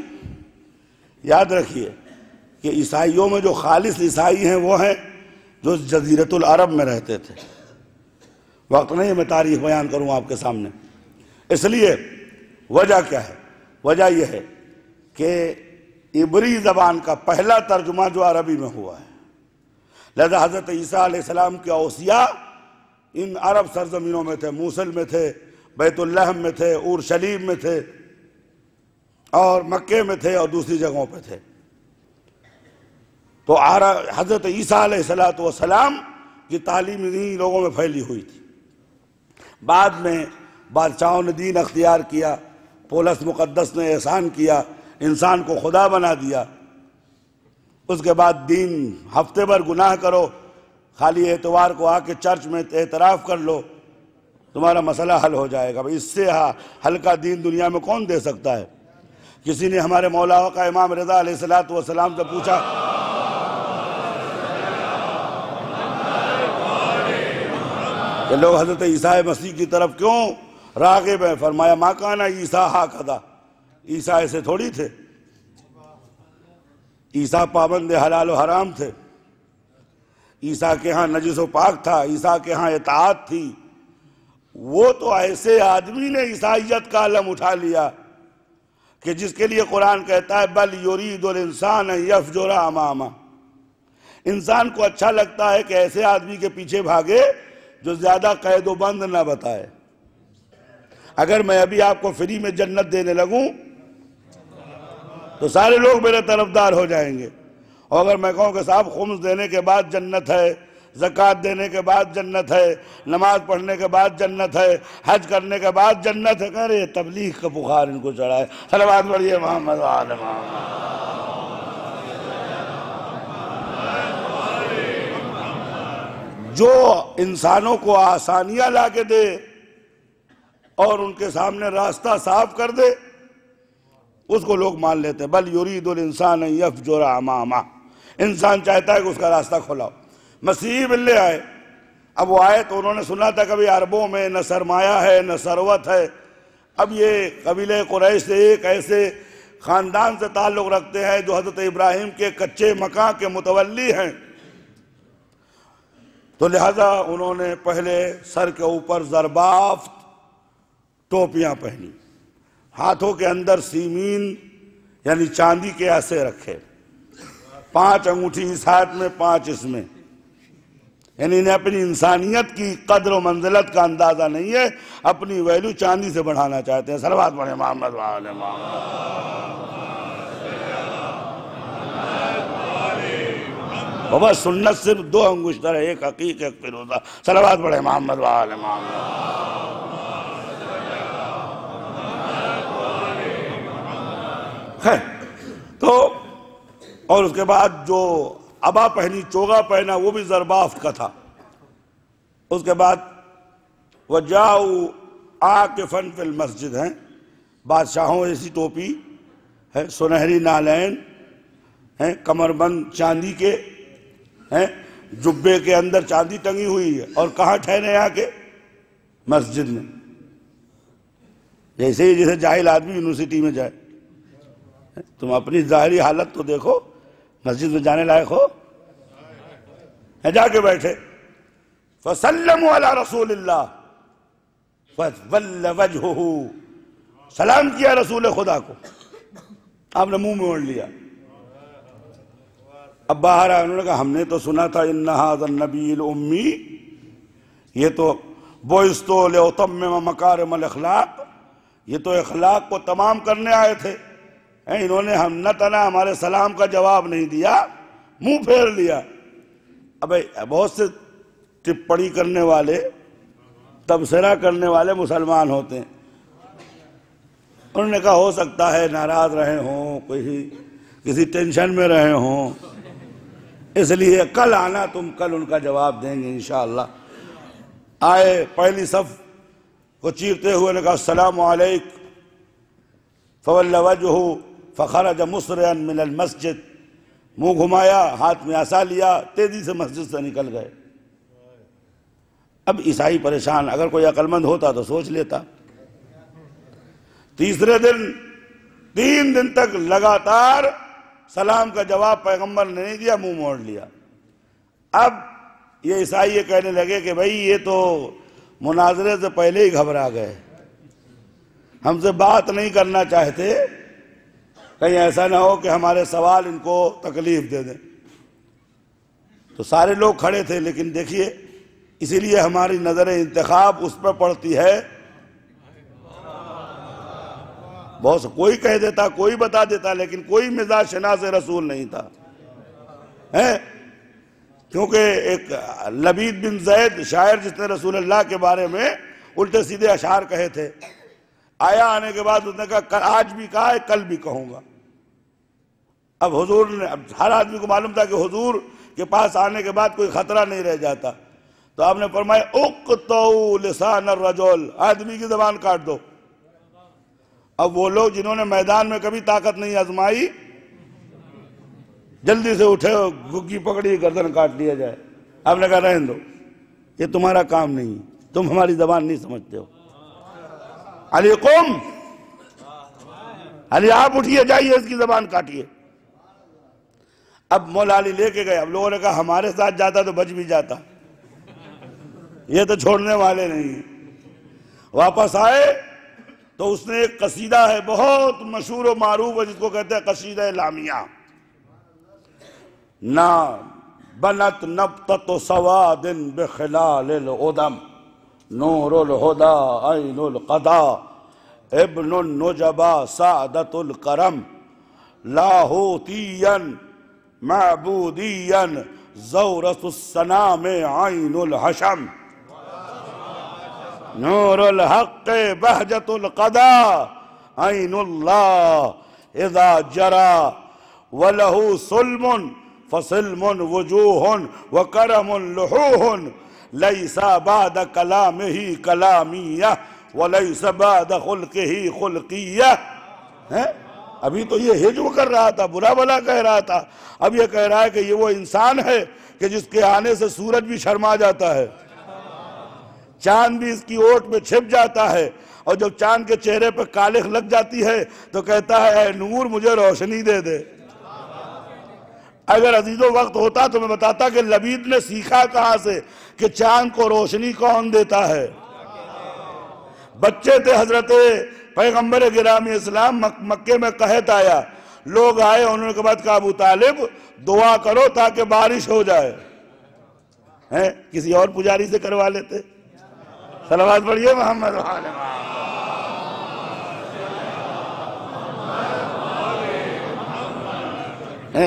یاد رکھیے کہ عیسائیوں میں جو خالص عیسائی ہیں وہ ہیں جو جزیرۃ العرب میں رہتے تھے۔ وقت نہیں میں تاریخ بیان کروں آپ کے سامنے، اس لیے وجہ کیا ہے؟ وجہ یہ ہے کہ عبری زبان کا پہلا ترجمہ جو عربی میں ہوا ہے، لہذا حضرت عیسیٰ علیہ السلام کے اوصیاء ان عرب سرزمینوں میں تھے، موصل میں تھے، بیت اللحم میں تھے، اورشلیم میں تھے، اور مکے میں تھے، اور دوسری جگہوں پہ تھے۔ تو حضرت عیسیٰ علیہ السلام کی تعلیم انہی لوگوں میں پھیلی ہوئی تھی۔ بعد میں بادشاہوں نے دین اختیار کیا، پولس مقدس نے احسان کیا، انسان کو خدا بنا دیا۔ اس کے بعد دین ہفتے بھر گناہ کرو، خالی اتوار کو آ کے چرچ میں اعتراف کر لو، تمہارا مسئلہ حل ہو جائے گا۔ اس سے ہلکا دین دنیا میں کون دے سکتا ہے؟ کسی نے ہمارے مولا کا امام رضا علیہ السلام سے پوچھا کہ لوگ حضرت عیسیٰ مسیح کی طرف کیوں راغب ہیں؟ فرمایا ما کانا عیسیٰ ہاکذا، عیسیٰ ایسے تھوڑی تھے، عیسیٰ پابند حلال و حرام تھے، عیسیٰ کے ہاں نجس و پاک تھا، عیسیٰ کے ہاں اطاعت تھی۔ وہ تو ایسے آدمی نے عیسائیت کا علم اٹھا لیا کہ جس کے لیے قرآن کہتا ہے بل یرید الانسان ان یفجر امامہ، انسان کو اچھا لگتا ہے کہ ایسے آدمی کے پیچھے بھاگے جو زیادہ قید و بند نہ بتائے۔ اگر میں ابھی آپ کو فری میں جنت دینے لگوں تو سارے لوگ میرے طرفدار ہو جائیں گے، اور اگر میں کہوں کہ صاحب خمس دینے کے بعد جنت ہے، زکوٰۃ دینے کے بعد جنت ہے، نماز پڑھنے کے بعد جنت ہے، حج کرنے کے بعد جنت ہے، کہہ رہے تبلیغ کا بخار ان کو چڑھا ہے۔ صلوات پڑھیے محمد و آل محمد۔ جو انسانوں کو آسانیاں لا کے دے اور ان کے سامنے راستہ صاف کر دے اس کو لوگ مان لیتے ہیں۔ بل یرید الانسان ان یفجر امامہ، انسان چاہتا ہے کہ اس کا راستہ کھلاؤ۔ مسیح ملنے آئے، اب وہ آئے تو انہوں نے سنا تھا کبھی عربوں میں نہ سرمایہ ہے نہ ثروت ہے، اب یہ قبیلہ قریش سے ایک ایسے خاندان سے تعلق رکھتے ہیں جو حضرت ابراہیم کے کچے مکان کے متولی ہیں، تو لہذا انہوں نے پہلے سر کے اوپر زربافت ٹوپیاں پہنی، ہاتھوں کے اندر سیمین یعنی چاندی کے ایسے رکھے، 5 انگوٹھی اس ہاتھ میں 5 اس میں، یعنی انہیں اپنی انسانیت کی قدر و منزلت کا اندازہ نہیں ہے، اپنی ویلیو چاندی سے بڑھانا چاہتے ہیں۔ صلوات پڑھیں محمد وآل محمد۔ بابا سنت صرف 2 انگشتر ہے، ایک عقیق ایک فیروزہ۔ صلوات پڑھیں محمد وآل محمد۔ خیر تو اور اس کے بعد جو عبا پہنی، چوگا پہنا، وہ بھی زربافت کا تھا۔ اس کے بعد وَجَاءُوا عَاكِفًا فِي الْمَسْجِدِ ہیں، بادشاہوں ایسی ٹوپی ہے، سنہری نالین ہیں، کمر بند چاندی کے ہیں، جبے کے اندر چاندی ٹنگی ہوئی ہے، اور کہاں ٹھہرے آ کے؟ مسجد میں۔ جیسے ہی جیسے جاہل آدمی یونیورسٹی میں جائے، تم اپنی ظاہری حالت تو دیکھو، مسجد میں جانے لائق ہو؟ جا کے بیٹھے فَسَلَّمُوا عَلَى رَسُولِ اللَّهِ فَوَلَّ وَجْهُهُ، سلام کیا رسول خدا کو، آپ نے منہ میں اوڑھ لیا۔ اب باہر آئے، انہوں نے کہا ہم نے تو سنا تھا اِنَّ هَذَا النَّبِيُّ الْأُمِّي، یہ تو بُعِثْتُ لِأُتَمِّمَ مَكَارِمَ الْأَخْلَاق، یہ تو اخلاق کو تمام کرنے آئے تھے۔ انہوں نے ہم نہ تنا ہمارے سلام کا جواب نہیں دیا، منہ پھیر لیا۔ اب بہت سے ٹپڑی کرنے والے، تبصرہ کرنے والے مسلمان ہوتے ہیں، انہوں نے کہا ہو سکتا ہے ناراض رہے ہوں، کسی ٹینشن میں رہے ہوں، اس لیے کل آنا، تم کل ان کا جواب دیں گے انشاءاللہ۔ آئے، پہلی صف کو چیرتے ہوئے نے کہا السلام علیک، فَوَلَّ وَجْهُ فَخَرَجَ مُسْرِعًا مِنَ الْمَسْجِدِ، منہ گھمایا، ہاتھ میں عصا لیا، تیزی سے مسجد سے نکل گئے۔ اب عیسائی پریشان، اگر کوئی عقل مند ہوتا تو سوچ لیتا۔ تیسرے دن 3 دن تک لگاتار سلام کا جواب پیغمبر نے نہیں دیا، منہ موڑ لیا۔ اب یہ عیسائی یہ کہنے لگے کہ بھئی یہ تو مناظرے سے پہلے ہی گھبرا گئے، ہم سے بات نہیں کرنا چاہتے، کہیں ایسا نہ ہو کہ ہمارے سوال ان کو تکلیف دے دیں۔ تو سارے لوگ کھڑے تھے، لیکن دیکھیے اسی لیے ہماری نظر انتخاب اس پر پڑتی ہے، بہت کوئی کہہ دیتا، کوئی بتا دیتا، لیکن کوئی مزاج شناس رسول نہیں تھا، کیونکہ ایک لبید بن زید شاعر جس نے رسول اللہ کے بارے میں الٹے سیدھے اشعار کہے تھے، آیا آنے کے بعد اس نے کہا آج بھی کہا ہے کل بھی کہوں گا۔ اب حضور نے، اب ہر آدمی کو معلوم تھا کہ حضور کے پاس آنے کے بعد کوئی خطرہ نہیں رہ جاتا، تو آپ نے فرمایا اقطعوا لسان الرجل، آدمی کی زبان کاٹ دو۔ اب وہ لوگ جنہوں نے میدان میں کبھی طاقت نہیں آزمائی، جلدی سے اٹھے، گگی پکڑی، گردن کاٹ لیا جائے۔ آپ نے کہا رہنے دو، یہ تمہارا کام نہیں، تم ہماری زبان نہیں سمجھتے ہو۔ علی قم، علی آپ اٹھیے، جائیے، اس کی زبان کاٹیے۔ اب مولا علی لے کے گئے، اب لوگوں نے کہا ہمارے ساتھ جاتا تو بچ بھی جاتا، یہ تو چھوڑنے والے نہیں۔ واپس آئے تو اس نے ایک قصیدہ ہے بہت مشہور و معروف ہے، جس کو کہتے ہیں قصیدہ لامیہ، نا بنت نبتت سواد بخلال العدم، نور الہدا عین القدا، ابن النجبا سعدت القرم، لاہوتیا معبودیا زورس السنام عین الحشم، نور الحق بہجت القدا عین اللہ اذا جرا، وَلَهُ سُلْمٌ فَسِلْمٌ وُجُوهٌ وَكَرَمٌ لُحُوهٌ، لَيْسَ بَعْدَ كَلَامِهِ كَلَامِيَّةٌ وَلَيْسَ بَعْدَ خُلْقِهِ خُلْقِيَّةٌ۔ ابھی تو یہ ہجو کر رہا تھا، برا بلا کہہ رہا تھا، اب یہ کہہ رہا ہے کہ یہ وہ انسان ہے کہ جس کے آنے سے سورج بھی شرما جاتا ہے، چاند بھی اس کی اوٹ میں چھپ جاتا ہے، اور جب چاند کے چہرے پہ کالخ لگ جاتی ہے تو کہتا ہے اے نور مجھے روشنی دے دے۔ اگر عزیز و وقت ہوتا تو میں بتاتا کہ لبید نے سیکھا کہاں سے کہ چاند کو روشنی کون دیتا ہے۔ بچے تھے حضرت پیغمبر گرامی اسلام مکے میں قحط آیا، لوگ آئے، انہوں نے کہا ابو طالب دعا کرو تاکہ بارش ہو جائے، کسی اور پجاری سے کروا لیتے۔ صلوات پڑھیے محمد وآل محمد۔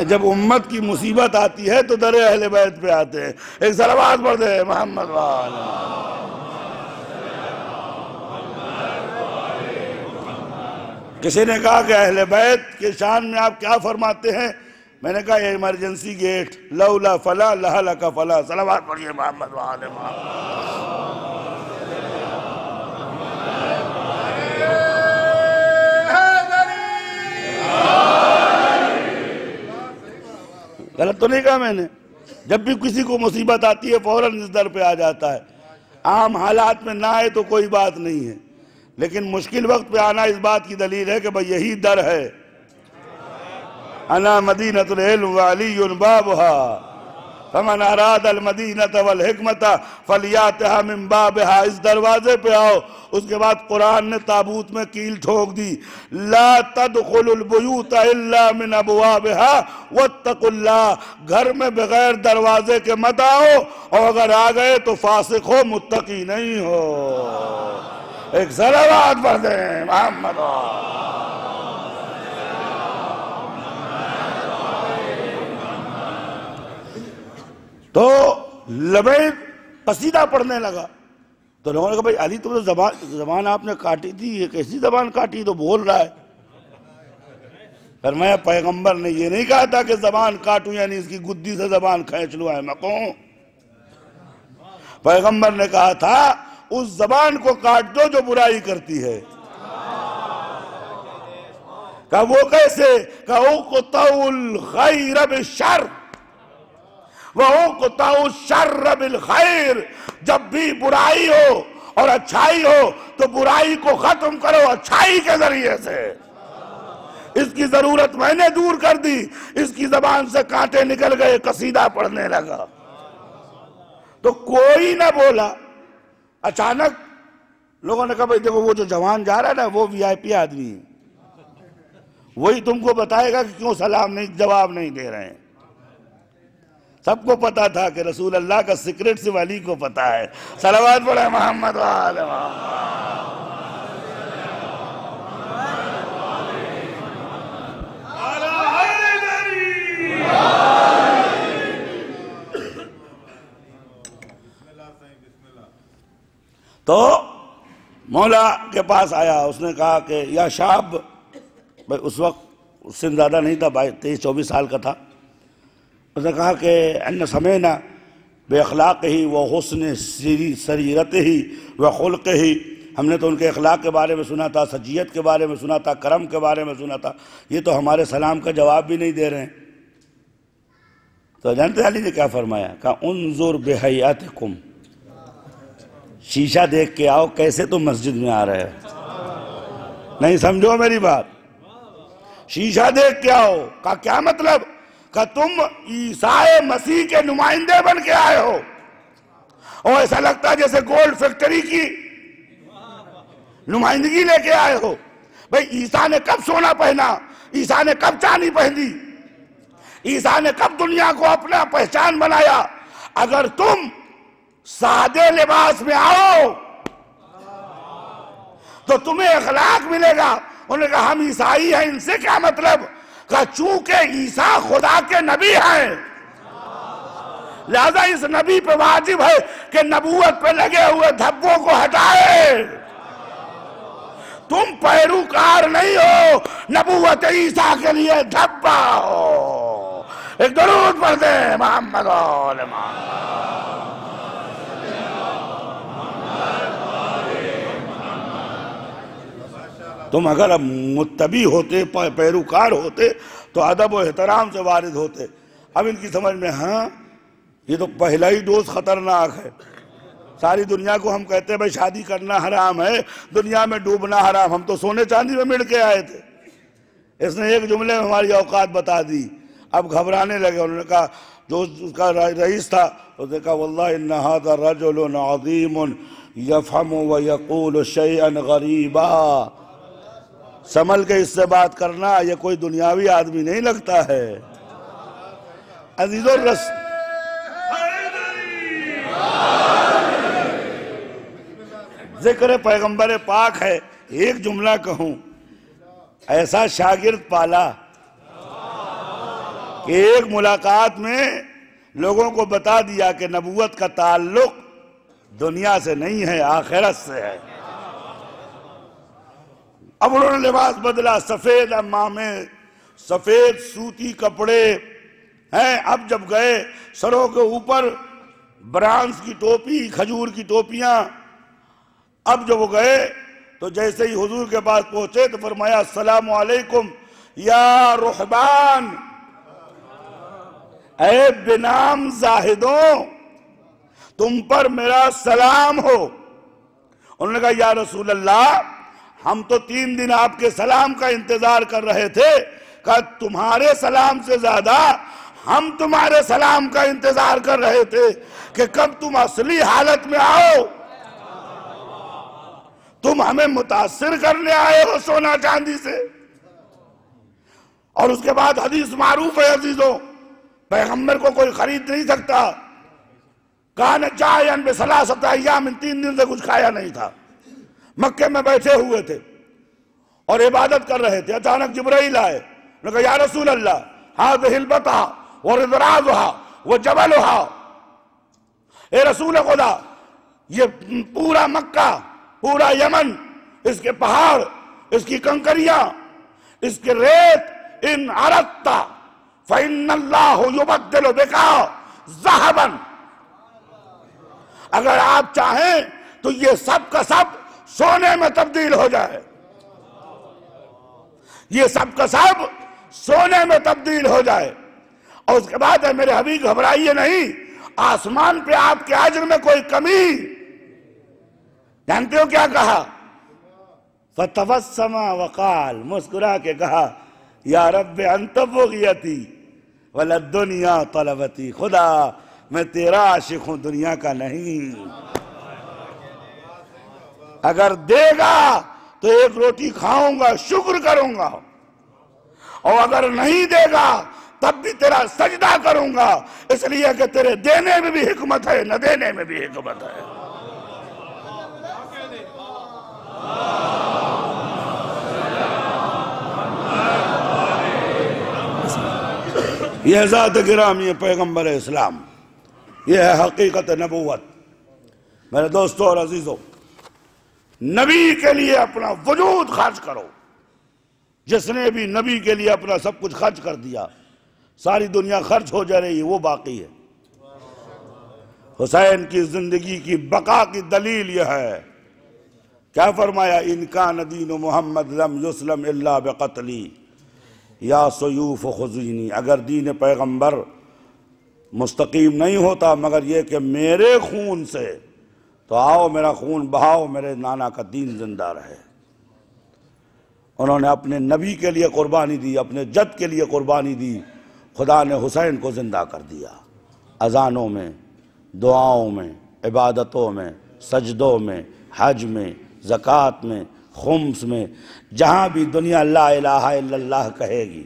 جب امت کی مصیبت آتی ہے تو در اہل بیت پہ آتے ہیں، ایک صلوات پڑھ دے محمد وآل محمد۔ کسی نے کہا کہ اہل بیت کے شان میں آپ کیا فرماتے ہیں؟ میں نے کہا یہ ایمرجنسی گیٹ، لولا فلا لہلک فلا۔ صلوات پڑھیے محمد وآل محمد۔ غلط تو نہیں کہا میں نے؟ جب بھی کسی کو مصیبت آتی ہے فوراً اس در پہ آ جاتا ہے۔ عام حالات میں نہ آئے تو کوئی بات نہیں ہے، لیکن مشکل وقت پہ آنا اس بات کی دلیل ہے کہ بھئی یہی در ہے۔ انا مدینۃ العلم وعلی بابھا فمن اراد المدینۃ والحکمۃ فلیاتھا من بابھا۔ اس دروازے پہ آؤ۔ اس کے بعد قرآن نے تابوت میں کیل ٹھوک دی، لا تدخلوا البیوت الا من ابوابھا واتقوا اللہ۔ گھر میں بغیر دروازے کے مت آؤ، اور اگر آ گئے تو فاسق ہو، متقی نہیں ہو۔ ایک صلوات پڑھ دیں محمد۔ تو لبید قصیدہ پڑھنے لگا، تو لوگوں نے کہا بھائی علی تم نے زبان آپ نے کاٹی تھی، یہ کیسی زبان کاٹی؟ تو بول رہا ہے۔ فرمایا پیغمبر نے یہ نہیں کہا تھا کہ زبان کاٹوں یعنی اس کی گدی سے زبان کھینچ لوں احمقوں۔ پیغمبر نے کہا تھا اس زبان کو کاٹ دو جو برائی کرتی ہے۔ کہا وہ کیسے؟ کہا اقطعوا الخیر بالشر وَأُقْطَعُوا الشَّرَّ بِالْخَيْرِ۔ جب بھی برائی ہو اور اچھائی ہو تو برائی کو ختم کرو اچھائی کے ذریعے سے۔ اس کی ضرورت میں نے دور کر دی، اس کی زبان سے کانٹے نکل گئے، قصیدہ پڑھنے لگا۔ تو کوئی نہ بولا۔ اچانک لوگوں نے کہا بھئی دیکھو وہ جو جوان جا رہا ہے نا وہ وی آئی پی آدمی ہے، وہی تم کو بتائے گا کہ کیوں سلام نہیں جواب نہیں دے رہے ہیں۔ سب کو پتا تھا کہ رسول اللہ کا سیکرٹ صرف علی کو پتا ہے۔ صلوات پڑھیں محمد وآل محمد۔ تو مولا کے پاس آیا، اس نے کہا کہ یا شاب، اس وقت سن زیادہ نہیں تھا، 23-24 سال کا تھا۔ اس نے کہا کہ ان سمعنا باخلاقہ وحسن سریرتہ وخلقہ، ہم نے تو ان کے اخلاق کے بارے میں سنا تھا، سجیت کے بارے میں سنا تھا، کرم کے بارے میں سنا تھا، یہ تو ہمارے سلام کا جواب بھی نہیں دے رہے ہیں۔ تو جانتے علی نے کیا فرمایا؟ کہا انظر بحیاتکم، شیشہ دیکھ کے آؤ کیسے تم مسجد میں آ رہے ہو۔ نہیں سمجھو میری بات، شیشہ دیکھ کے آؤ۔ کہا کیا مطلب؟ کہ تم عیسیٰ مسیح کے نمائندے بن کے آئے ہو، اور ایسا لگتا ہے جیسے گولڈ فیکٹری کی نمائندگی لے کے آئے ہو۔ بھئی عیسیٰ نے کب سونا پہنا؟ عیسیٰ نے کب چاندی پہنی؟ عیسیٰ نے کب دنیا کو اپنا پہچان بنایا؟ اگر تم سادے لباس میں آؤ تو تمہیں اخلاق ملے گا۔ انہوں نے کہا ہم عیسائی ہیں، ان سے کیا مطلب؟ کہ چونکہ عیسیٰ خدا کے نبی ہیں، لہذا اس نبی پہ واجب ہے کہ نبوت پہ لگے ہوئے دھبوں کو ہٹائے۔ تم پیروکار نہیں ہو، نبوت عیسیٰ کے لیے دھبا ہو۔ ایک درود پڑھ دیں محمد وآل محمد۔ تم اگر اب متبی ہوتے، پیروکار ہوتے تو ادب و احترام سے وارد ہوتے۔ اب ان کی سمجھ میں ہاں یہ تو پہلا ہی ڈوز خطرناک ہے۔ ساری دنیا کو ہم کہتے ہیں بھائی شادی کرنا حرام ہے، دنیا میں ڈوبنا حرام، ہم تو سونے چاندی میں مڑ کے آئے تھے۔ اس نے ایک جملے میں ہماری اوقات بتا دی، اب گھبرانے لگے۔ انہوں نے کہا جو اس کا رئیس تھا اس نے کہا واللہ ان ھذا رجل عظیم یفہم ویقول شیئا غریبا۔ سنبھل کے اس سے بات کرنا، یہ کوئی دنیاوی آدمی نہیں لگتا ہے۔ عزیز الرسول، ذکر پیغمبر پاک ہے، ایک جملہ کہوں، ایسا شاگرد پالا کہ ایک ملاقات میں لوگوں کو بتا دیا کہ نبوت کا تعلق دنیا سے نہیں ہے، آخرت سے ہے۔ اب انہوں نے لباس بدلا، سفید عمامے، سفید سوتی کپڑے ہیں۔ اب جب گئے، سروں کے اوپر برانس کی ٹوپی، کھجور کی ٹوپیاں۔ اب جب وہ گئے تو جیسے ہی حضور کے پاس پہنچے تو فرمایا السلام علیکم یا رہبان، اے بنام زاہدوں، تم پر میرا سلام ہو۔ انہوں نے کہا یا رسول اللہ، ہم تو 3 دن آپ کے سلام کا انتظار کر رہے تھے۔ کہا تمہارے سلام سے زیادہ ہم تمہارے سلام کا انتظار کر رہے تھے کہ کب تم اصلی حالت میں آؤ۔ تم ہمیں متاثر کرنے آئے ہو سونا چاندی سے۔ اور اس کے بعد حدیث معروف ہے عزیزوں، پیغمبر کو کوئی خرید نہیں سکتا۔ کان جائن بثلاثۃ ایام، 3 دن سے کچھ کھایا نہیں تھا، مکے میں بیٹھے ہوئے تھے اور عبادت کر رہے تھے۔ اچانک جبرائیل آئے، انہوں نے کہا یا رسول اللہ، هذه البطحة ورضراضها وجبلها، اے رسول خدا، یہ پورا مکہ، پورا یمن، اس کے پہاڑ، اس کی کنکریاں، اس کے ریت، ان عرضت فإن اللہ یبدل بک ذہبا، اگر آپ چاہیں تو یہ سب کا سب سونے میں تبدیل ہو جائے، یہ سب کا سب سونے میں تبدیل ہو جائے۔ اور اس کے بعد ہے میرے حبیب گھبرائیے نہیں، آسمان پہ آپ کے اجر میں کوئی کمی۔ جانتے ہو کیا کہا؟ فتبسم وقال، مسکرا کے کہا یا رب انت بغیتی وللدنیا طلبتی، خدا میں تیرا عاشق ہوں، دنیا کا نہیں۔ اگر دے گا تو 1 روٹی کھاؤں گا، شکر کروں گا، اور اگر نہیں دے گا تب بھی تیرا سجدہ کروں گا، اس لیے کہ تیرے دینے میں بھی حکمت ہے، نہ دینے میں بھی حکمت ہے۔ یہ ذات گرامی پیغمبر اسلام، یہ ہے حقیقت نبوت۔ میرے دوستوں اور عزیزوں، نبی کے لیے اپنا وجود خرچ کرو۔ جس نے بھی نبی کے لیے اپنا سب کچھ خرچ کر دیا، ساری دنیا خرچ ہو جا رہی ہے، وہ باقی ہے۔ حسین کی زندگی کی بقا کی دلیل یہ ہے، کیا فرمایا؟ ان کان دین محمد لم یسلم الا بقتلی یا سیوف خزینی، اگر دین پیغمبر مستقیم نہیں ہوتا مگر یہ کہ میرے خون سے، تو آؤ میرا خون بہاؤ، میرے نانا کا دین زندہ رہے۔ انہوں نے اپنے نبی کے لیے قربانی دی، اپنے جد کے لیے قربانی دی، خدا نے حسین کو زندہ کر دیا۔ اذانوں میں، دعاؤں میں، عبادتوں میں، سجدوں میں، حج میں، زکوٰۃ میں، خمس میں، جہاں بھی دنیا لا الہ الا اللہ کہے گی،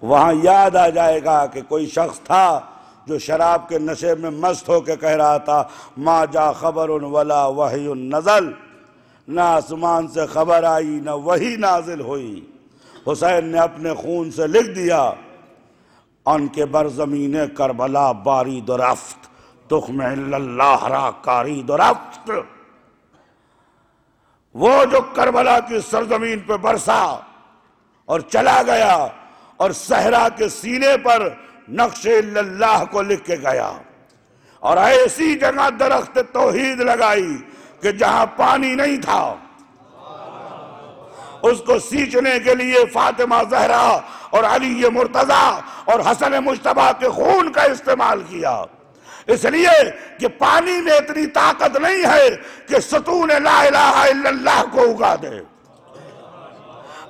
وہاں یاد آ جائے گا کہ کوئی شخص تھا جو شراب کے نشے میں مست ہو کے کہہ رہا تھا ما جا خبر ولا وحی نزل، نہ آسمان سے خبر آئی نہ وحی نازل ہوئی۔ حسین نے اپنے خون سے لکھ دیا ان کے برزمین کربلا بارید رفت، تخم اللہ را کارید رفت، وہ جو کربلا کی سرزمین پہ برسا اور چلا گیا اور صحرا کے سینے پر نقش اللہ کو لکھ کے گیا، اور ایسی جگہ درخت توحید لگائی کہ جہاں پانی نہیں تھا، اس کو سینچنے کے لیے فاطمہ زہرا اور علی مرتضیٰ اور حسن مجتبیٰ کے خون کا استعمال کیا، اس لیے کہ پانی میں اتنی طاقت نہیں ہے کہ ستون لا الہ الا اللہ کو اگا دے،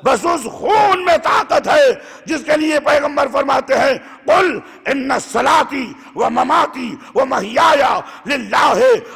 بس اس خون میں طاقت ہے جس کے لیے پیغمبر فرماتے ہیں قل ان صلاتی و مماتی و محیایا للہ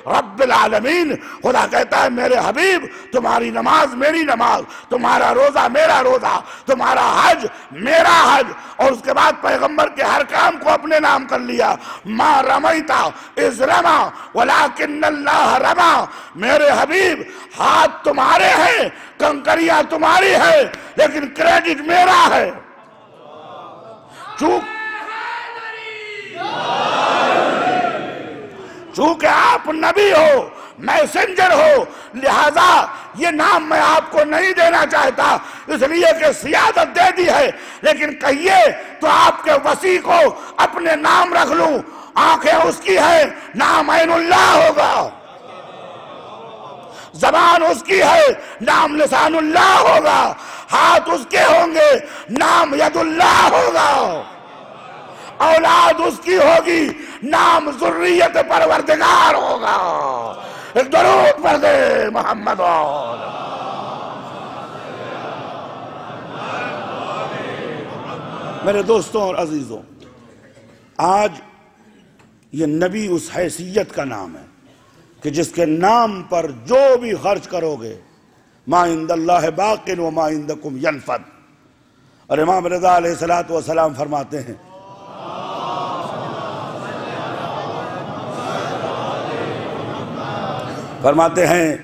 رب العالمین. خدا کہتا ہے میرے حبیب تمہاری نماز میری نماز، تمہارا روزہ میرا روزہ، تمہارا حج میرا حج. اور اس کے بعد پیغمبر کے ہر کام کو اپنے نام کر لیا. ما رمیتا اذ رما ولکن اللہ رما. میرے حبیب ہاتھ تمہارے ہیں، کنکریاں تمہاری ہے، لیکن کریڈٹ میرا ہے. چونکہ آپ نبی ہو، میسنجر ہو، لہذا یہ نام میں آپ کو نہیں دینا چاہتا اس لیے کہ سیادت دے دی ہے، لیکن کہیے تو آپ کے وسیع کو اپنے نام رکھ لوں. آنکھیں اس کی ہے، نام عین اللہ ہوگا. زبان اس کی ہے، نام لسان اللہ ہوگا. ہاتھ اس کے ہوں گے، نام ید اللہ ہوگا. اولاد اس کی ہوگی، نام ذریت پروردگار ہوگا. ایک درود پڑھ دے محمد میرے دوستوں اور عزیزوں، آج یہ نبی اس حیثیت کا نام ہے کہ جس کے نام پر جو بھی خرچ کرو گے ما عند اللہ باق وما عندکم ینفد. اور امام رضا علیہ السلام فرماتے ہیں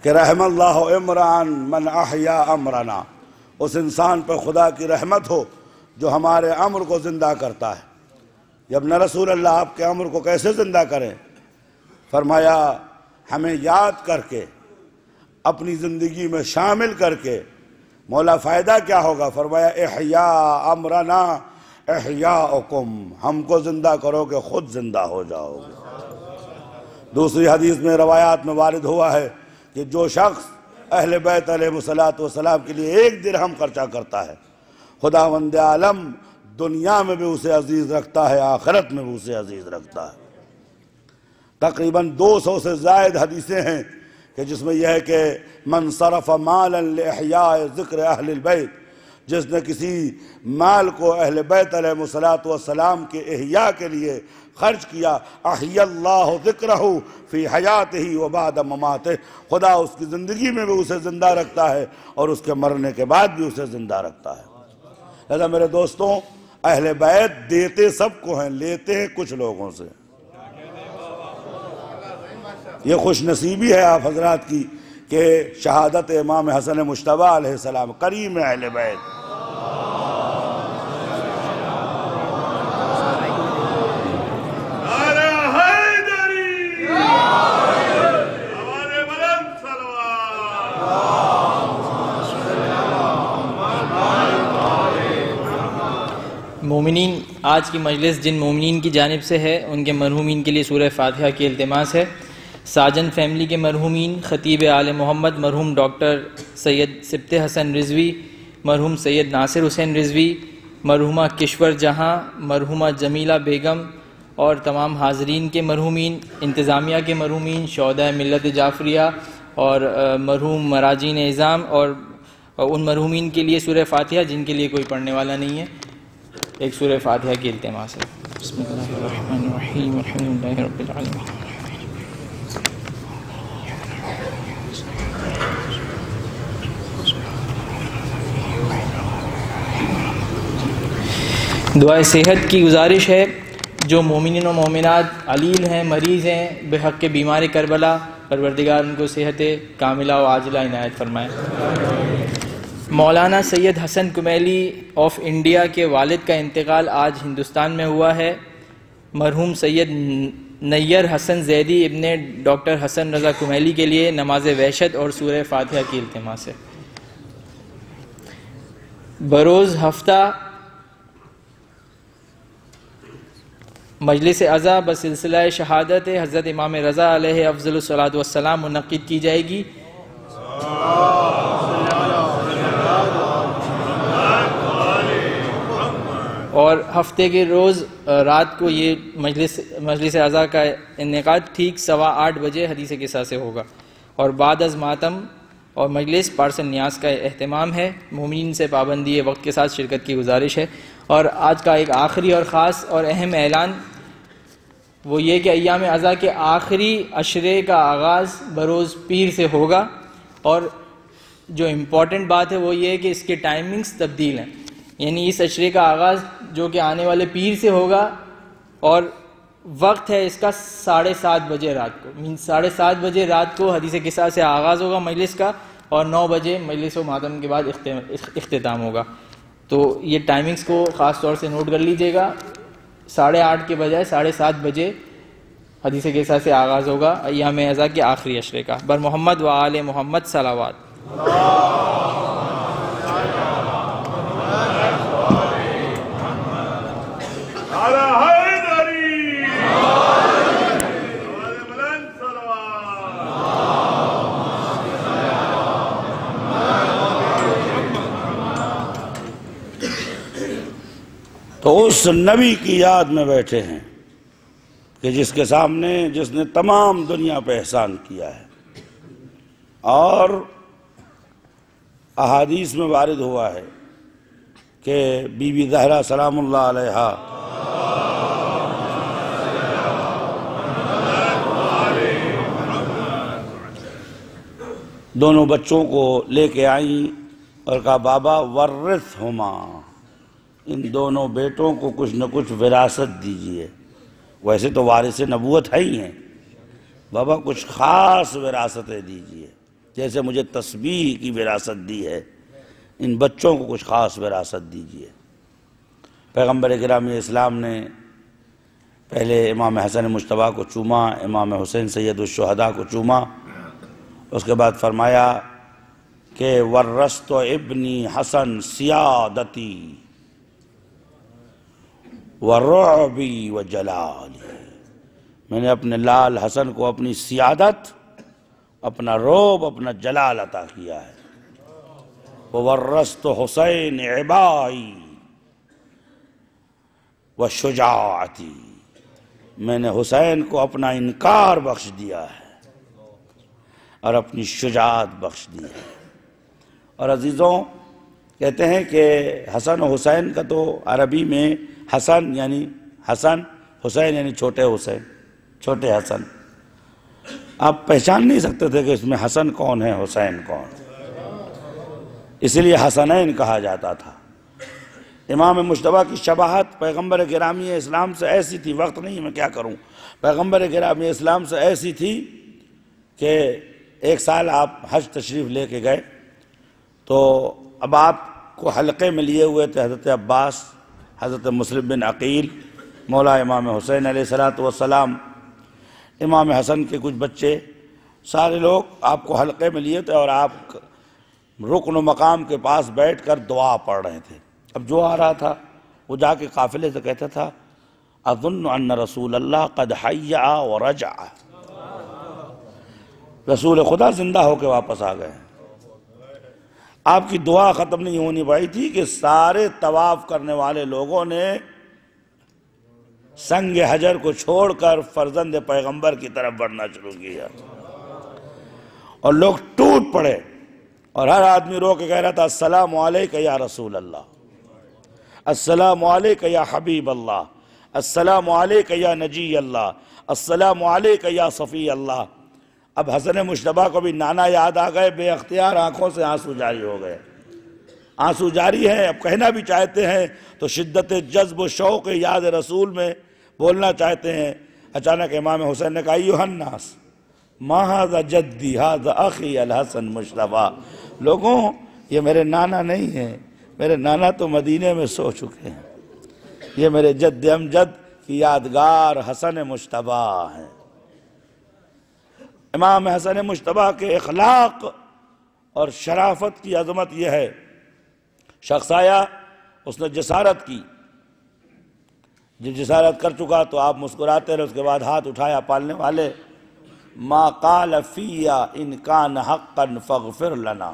کہ رحم اللہ عمران من احیا امرنا. اس انسان پر خدا کی رحمت ہو جو ہمارے امر کو زندہ کرتا ہے. جب نہ رسول اللہ آپ کے امر کو کیسے زندہ کریں؟ فرمایا ہمیں یاد کر کے اپنی زندگی میں شامل کر کے. مولا فائدہ کیا ہوگا؟ فرمایا احیاء امرنا احیاءکم. ہم کو زندہ کرو کہ خود زندہ ہو جاؤ گے. دوسری حدیث میں روایات میں وارد ہوا ہے کہ جو شخص اہل بیت علیہ السلام کے لیے 1 درہم خرچہ کرتا ہے، خداوند عالم دنیا میں بھی اسے عزیز رکھتا ہے، آخرت میں بھی اسے عزیز رکھتا ہے. تقریباً 200 سے زائد حدیثیں ہیں کہ جس میں یہ ہے کہ من صرف مالا لإحیاء ذکر اہل البیت. جس نے کسی مال کو اہل بیت علیہ السلام کے احیاء کے لیے خرچ کیا، احیی اللہ ذکرہ فی حیاتہ و بعد مماتہ. خدا اس کی زندگی میں بھی اسے زندہ رکھتا ہے اور اس کے مرنے کے بعد بھی اسے زندہ رکھتا ہے. لہذا میرے دوستوں، اہل بیت دیتے سب کو ہیں، لیتے ہیں کچھ لوگوں سے. یہ خوش نصیبی ہے آپ حضرات کی کہ شہادت امام حسن مجتبیٰ علیہ السلام کریم اہل بیت. مومنین، آج کی مجلس جن مومنین کی جانب سے ہے ان کے مرحومین کے لیے سورہ فاتحہ کی التماس ہے. ساجن فیملی کے مرحومین: خطیب آل محمد مرحوم ڈاکٹر سید سبط حسن رضوی، مرحوم سید ناصر حسین رضوی، مرحومہ کشور جہاں، مرحومہ جمیلہ بیگم اور تمام حاضرین کے مرحومین، انتظامیہ کے مرحومین، شہداء ملت جعفریہ اور مرحوم مراجین اعظام اور ان مرحومین کے لیے سورہ فاتحہ جن کے لیے کوئی پڑھنے والا نہیں ہے. ایک سورہ فاتحہ کی التماس ہے. بسم اللہ الرحمن الرحیم الحمدللہ رب العالمین. دعائے صحت کی گزارش ہے. جو مومنین و مومنات علیل ہیں، مریض ہیں، بے حق کے بیمار کربلا، پروردگار ان کو صحت کاملہ و عاجلہ عنایت فرمائے. مولانا سید حسن کمیلی آف انڈیا کے والد کا انتقال آج ہندوستان میں ہوا ہے. مرحوم سید نیر حسن زیدی ابن ڈاکٹر حسن رضا کمیلی کے لیے نماز وحشت اور سورہ فاتحہ کی التماس ہے. بروز ہفتہ مجلس عزا بسلسلہ شہادت حضرت امام رضا علیہ افضل الصلاۃ والسلام منعقد کی جائے گی. اور ہفتے کے روز رات کو یہ مجلس عزا کا انعقاد ٹھیک 8:15 بجے حدیث قصہ سے ہوگا. اور بعد از ماتم اور مجلس پارسل نیاز کا اہتمام ہے. مومنین سے پابندی وقت کے ساتھ شرکت کی گزارش ہے. اور آج کا ایک آخری اور خاص اور اہم اعلان وہ یہ کہ ایام اضحیٰ کے آخری عشرے کا آغاز بروز پیر سے ہوگا، اور جو امپورٹنٹ بات ہے وہ یہ ہے کہ اس کے ٹائمنگز تبدیل ہیں، یعنی اس عشرے کا آغاز جو کہ آنے والے پیر سے ہوگا، اور وقت ہے اس کا 7:30 بجے رات کو، 7:30 بجے رات کو حدیث قصہ سے آغاز ہوگا مجلس کا، اور 9 بجے مجلس و ماتم کے بعد اختتام ہوگا۔ تو یہ ٹائمنگز کو خاص طور سے نوٹ کر لیجئے گا، 8:30 کے بجائے 7:30 بجے حدیث قصہ سے آغاز ہوگا ایام اضحیٰ کے آخری عشرے کا۔ بر محمد و آل محمد صلوات۔ تو اس نبی کی یاد میں بیٹھے ہیں کہ جس کے سامنے جس نے تمام دنیا پہ احسان کیا ہے، اور احادیث میں وارد ہوا ہے کہ بی بی زہرا سلام اللہ علیہا دونوں بچوں کو لے کے آئیں اور کہا بابا ورثہما، ان دونوں بیٹوں کو کچھ نہ کچھ وراثت دیجئے، ویسے تو وارث نبوت ہے ہی ہیں، بابا کچھ خاص وراثتیں دیجئے، جیسے مجھے تسبیح کی وراثت دی ہے، ان بچوں کو کچھ خاص وراثت دیجئے۔ پیغمبر گرامی اسلام نے پہلے امام حسن مجتبیٰ کو چوما، امام حسین سید الشہداء کو چوما، اس کے بعد فرمایا کہ ورثت ابنی حسن سیادتی ورعبی وجلالی، میں نے اپنے لال حسن کو اپنی سیادت، اپنا رعب، اپنا جلال عطا کیا ہے۔ وورثت حسین عبائی وشجاعتی، میں نے حسین کو اپنا انکار بخش دیا ہے اور اپنی شجاعت بخش دی ہے۔ اور عزیزوں، کہتے ہیں کہ حسن و حسین کا تو عربی میں حسن یعنی حسن، حسین یعنی چھوٹے حسین، چھوٹے حسن، آپ پہچان نہیں سکتے تھے کہ اس میں حسن کون ہے حسین کون، اس لیے حسنین کہا جاتا تھا۔ امام مجتبیٰ کی شباہت پیغمبر گرامی اسلام سے ایسی تھی، وقت نہیں میں کیا کروں، پیغمبر گرامی اسلام سے ایسی تھی کہ ایک سال آپ حج تشریف لے کے گئے تو اب آپ کو حلقے میں لیے ہوئے تھے حضرت عباس، حضرت مسلم بن عقیل، مولا امام حسین علیہ السلام، امام حسن کے کچھ بچے، سارے لوگ آپ کو حلقے میں لیے تھے اور آپ رکن و مقام کے پاس بیٹھ کر دعا پڑھ رہے تھے۔ اب جو آ رہا تھا وہ جا کے قافلے سے کہتا تھا اظن ان رسول اللہ قد حیّع ورجع، رسول خدا زندہ ہو کے واپس آ گئے۔ آپ کی دعا ختم نہیں ہونی پائی تھی کہ سارے طواف کرنے والے لوگوں نے سنگ حجر کو چھوڑ کر فرزند پیغمبر کی طرف بڑھنا شروع کیا، اور لوگ ٹوٹ پڑے، اور ہر آدمی رو کے کہہ رہا تھا السلام علیکہ یا رسول اللہ، السلام علیکہ یا حبیب اللہ، السلام علیکہ یا نجی اللہ، السلام علیکہ یا صفی اللہ۔ اب حسن مجتبیٰ کو بھی نانا یاد آ گئے، بے اختیار آنکھوں سے آنسو جاری ہو گئے، آنسو جاری ہیں، اب کہنا بھی چاہتے ہیں تو شدت جذب و شوق یاد رسول میں بولنا چاہتے ہیں۔ اچانک امام حسین نے کہا ایھا الناس ما ھذا جدی ھذا اخی الحسن مجتبیٰ، لوگوں یہ میرے نانا نہیں ہیں، میرے نانا تو مدینے میں سو چکے ہیں، یہ میرے جد امجد کی یادگار حسن مجتبیٰ ہیں۔ امام حسن مجتبیٰ کے اخلاق اور شرافت کی عظمت یہ ہے، شخص آیا اس نے جسارت کی، جب جسارت کر چکا تو آپ مسکراتے رہے، اس کے بعد ہاتھ اٹھایا پالنے والے، ما قال فیا ان کان حقا فاغفر لنا،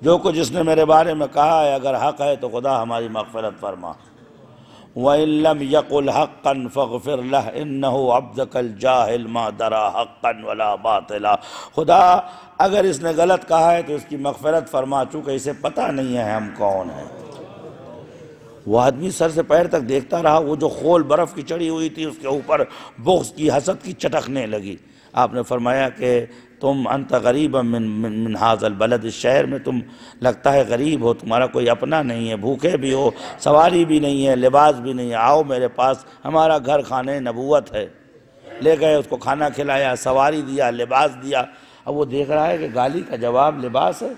جو کچھ جس نے میرے بارے میں کہا ہے اگر حق ہے تو خدا ہماری مغفرت فرما، وَإِن لَمْ يَقُلْ حَقًّا فَاغْفِرْ لَهُ إِنَّهُ عَبْدَكَ الْجَاهِلْ مَا دَرَى حَقًّا وَلَا بَاطِلًا، خدا اگر اس نے غلط کہا ہے تو اس کی مغفرت فرما، چونکہ اسے پتہ نہیں ہے ہم کون ہیں۔ وہ آدمی سر سے پیر تک دیکھتا رہا، وہ جو خول برف کی چڑھی ہوئی تھی اس کے اوپر بغض کی، حسد کی چٹکنے لگی۔ آپ نے فرمایا کہ تم انت غریبا من ھذا البلد، اس شہر میں تم لگتا ہے غریب ہو، تمہارا کوئی اپنا نہیں ہے، بھوکے بھی ہو، سواری بھی نہیں ہے، لباس بھی نہیں ہے، آؤ میرے پاس، ہمارا گھر خانہ نبوت ہے۔ لے گئے، اس کو کھانا کھلایا، سواری دیا، لباس دیا۔ اب وہ دیکھ رہا ہے کہ گالی کا جواب لباس ہے،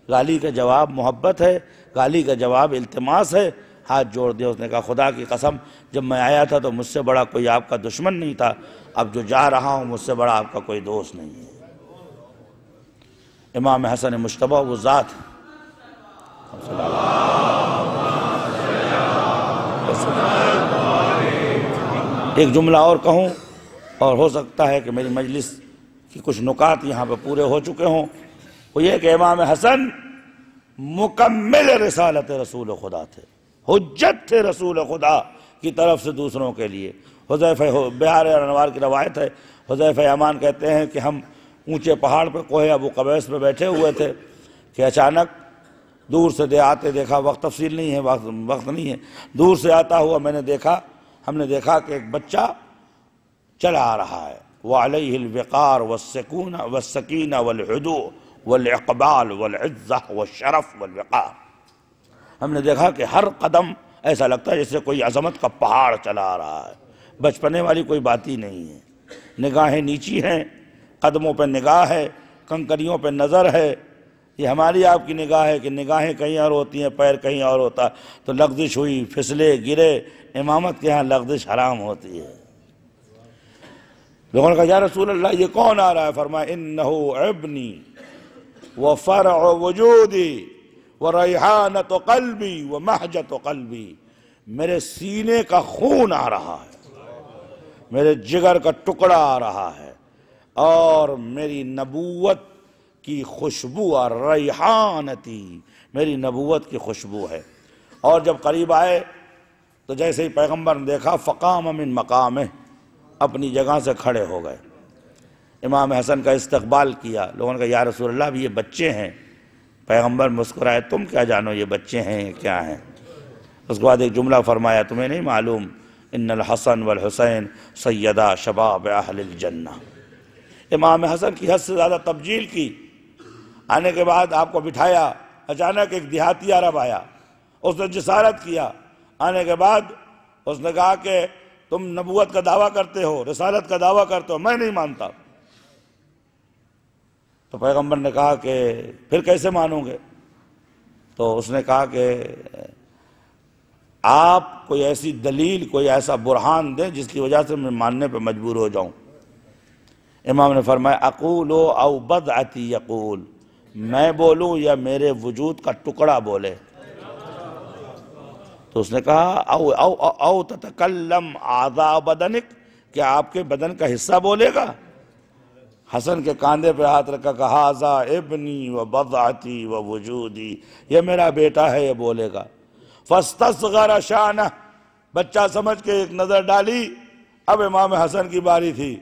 گالی کا جواب محبت ہے، گالی کا جواب التماس ہے۔ ہاتھ جوڑ دیا، اس نے کہا خدا کی قسم جب میں آیا تھا تو مجھ سے بڑا کوئی آپ کا دشمن نہیں تھا، اب جو جا رہا ہوں مجھ سے بڑا آپ کا کوئی دوست نہیں ہے۔ امام حسن مجتبیٰ وہ ذات ہے۔ ایک جملہ اور کہوں اور ہو سکتا ہے کہ میری مجلس کی کچھ نکات یہاں پہ پورے ہو چکے ہوں، وہ یہ کہ امام حسن مکمل رسالت رسول خدا تھے، حجت تھے رسول خدا کی طرف سے دوسروں کے لیے۔ حذیفہ بہار انوار کی روایت ہے، حذیفہ یمان کہتے ہیں کہ ہم اونچے پہاڑ پہ کوہ ابو قبیس پہ بیٹھے ہوئے تھے کہ اچانک دور سے آتے دیکھا، وقت تفصیل نہیں ہے، وقت نہیں ہے، دور سے آتا ہوا ہم نے دیکھا کہ ایک بچہ چلا آ رہا ہے، وعلیہ الوقار والسکینہ والہدوء والاقبال والعزہ والشرف والوقار۔ ہم نے دیکھا کہ ہر قدم ایسا لگتا ہے جیسے کوئی عظمت کا پہاڑ چلا آ رہا ہے، بچپنے والی کوئی بات ہی نہیں ہے، نگاہیں نیچی ہیں، قدموں پہ نگاہ ہے، کنکریوں پہ نظر ہے۔ یہ ہماری آپ کی نگاہ ہے کہ نگاہیں کہیں اور ہوتی ہیں، پیر کہیں اور ہوتا، تو لغزش ہوئی، پھسلے، گرے۔ امامت کے ہاں لغزش حرام ہوتی ہے۔ لوگوں نے کہا یا رسول اللہ یہ کون آ رہا ہے؟ فرمایا انہو ابنی وفرع وجودی وریحانت قلبی ومہجت قلبی، میرے سینے کا خون آ رہا ہے، میرے جگر کا ٹکڑا آ رہا ہے، اور میری نبوت کی خوشبو، اور ریحانتی، میری نبوت کی خوشبو ہے۔ اور جب قریب آئے تو جیسے ہی پیغمبر نے دیکھا فقام من مقامہ، اپنی جگہ سے کھڑے ہو گئے، امام حسن کا استقبال کیا۔ لوگوں نے کہا یا رسول اللہ اب یہ بچے ہیں۔ پیغمبر مسکرائے، تم کیا جانو یہ بچے ہیں یہ کیا ہیں؟ اس کے بعد ایک جملہ فرمایا، تمہیں نہیں معلوم ان الحسن والحسین سیدہ شباب اہل الجنہ۔ امام حسن کی حد سے زیادہ تبجیل کی۔ آنے کے بعد آپ کو بٹھایا، اچانک ایک دیہاتی عرب آیا، اس نے جسارت کیا۔ آنے کے بعد اس نے کہا کہ تم نبوت کا دعویٰ کرتے ہو، رسالت کا دعویٰ کرتے ہو، میں نہیں مانتا۔ تو پیغمبر نے کہا کہ پھر کیسے مانوں گے؟ تو اس نے کہا کہ آپ کوئی ایسی دلیل، کوئی ایسا برہان دیں جس کی وجہ سے میں ماننے پہ مجبور ہو جاؤں۔ امام نے فرمایا اقول او بضعتی یقول، میں بولوں یا میرے وجود کا ٹکڑا بولے؟ تو اس نے کہا او تتکلم اعضاء بدنک، کیا آپ کے بدن کا حصہ بولے گا؟ حسن کے کاندھے پہ ہاتھ رکھا، کہا ھذا ابنی و بضعتی و وجودی، یہ میرا بیٹا ہے، یہ بولے گا۔ فاستصغر شانہ، بچہ سمجھ کے ایک نظر ڈالی۔ اب امام حسن کی باری تھی۔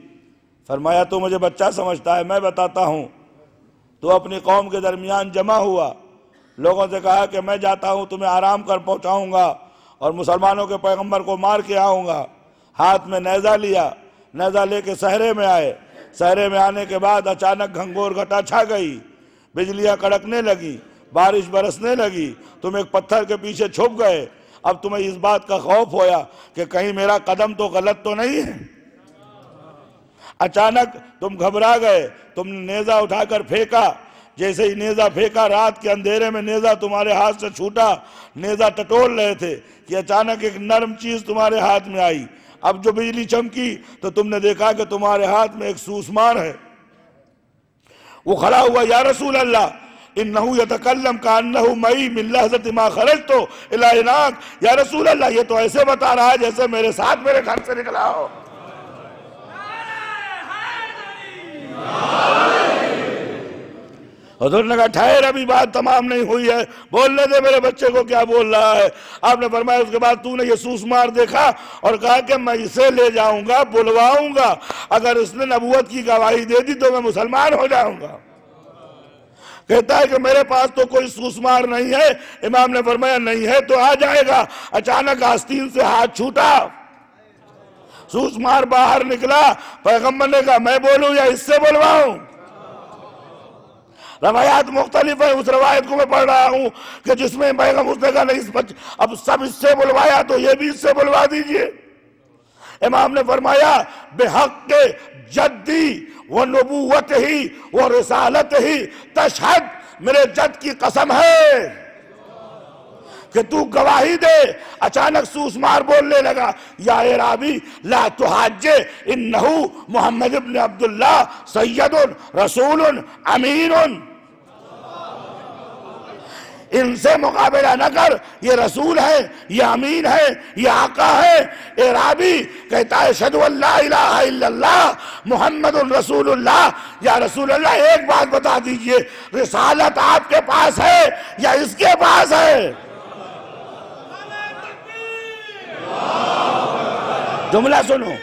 فرمایا تو مجھے بچہ سمجھتا ہے، میں بتاتا ہوں۔ تو اپنی قوم کے درمیان جمع ہوا، لوگوں سے کہا کہ میں جاتا ہوں، تمہیں آرام کر پہنچاؤں گا اور مسلمانوں کے پیغمبر کو مار کے آؤں گا۔ ہاتھ میں نیزہ لیا، نیزہ لے کے صحرے میں آئے۔ صحرے میں آنے کے بعد اچانک گھنگور گھٹا چھا گئی، بجلیاں کڑکنے لگی، بارش برسنے لگی، تم ایک پتھر کے پیچھے چھپ گئے۔ اب تمہیں اس بات کا خوف ہویا کہ کہیں میرا قدم تو غلط تو نہیں ہے۔ اچانک تم گھبرا گئے، تم نے نیزہ اٹھا کر پھینکا۔ جیسے ہی نیزہ پھینکا، رات کے اندھیرے میں نیزہ تمہارے ہاتھ سے چھوٹا، نیزہ ٹٹول رہے تھے کہ اچانک ایک نرم چیز تمہارے ہاتھ میں آئی۔ اب جو بجلی چمکی تو تم نے دیکھا کہ تمہارے ہاتھ میں ایک سوسمار ہے۔ وہ کھڑا ہوا، یا رسول اللہ انہو یتکلم کانہو معی من لحظۃ ما خرجت الی عناق، یا رسول اللہ یہ تو ایسے بتا رہا ہے جیسے میرے ساتھ میرے گھر سے نکلا ہو۔ حضور نے کہا ٹھہر، ابھی بات تمام نہیں ہوئی ہے، بولنے دے میرے بچے کو کیا بول رہا ہے۔ آپ نے فرمایا اس کے بعد تو نے یہ سوسمار دیکھا اور کہا کہ میں اسے لے جاؤں گا، بلواؤں گا، اگر اس نے نبوت کی گواہی دے دی تو میں مسلمان ہو جاؤں گا۔ کہتا ہے کہ میرے پاس تو کوئی سوسمار نہیں ہے. امام نے فرمایا نہیں ہے تو آ جائے گا. اچانک آستین سے ہاتھ چھوٹا, سوسمار باہر نکلا. پیغمبر نے کہا میں بولوں یا اس سے بلواؤں؟ روایات مختلف ہیں. اس روایت کو میں پڑھ رہا ہوں کہ جس میں پیغمبر اس نے کہا نہیں, اب سب اس سے بلوایا تو یہ بھی اس سے بلوا دیجئے. امام نے فرمایا بحق جدی و نبوت ہی و رسالت ہی تشہد, میرے جد کی قسم ہے کہ تو گواہی دے. اچانک سوسمار بولنے لگا یا اعرابی لا تحاج انہو محمد ابن عبداللہ سید رسول امین. ان سے مقابلہ نہ کر, یہ رسول ہے, یہ امین ہے, یہ آقا ہے. اعرابی کہتا ہے اشہد ان لا الہ الا اللہ محمد رسول اللہ. یا رسول اللہ ایک بات بتا دیجئے, رسالت آپ کے پاس ہے یا اس کے پاس ہے؟ جملہ سنو.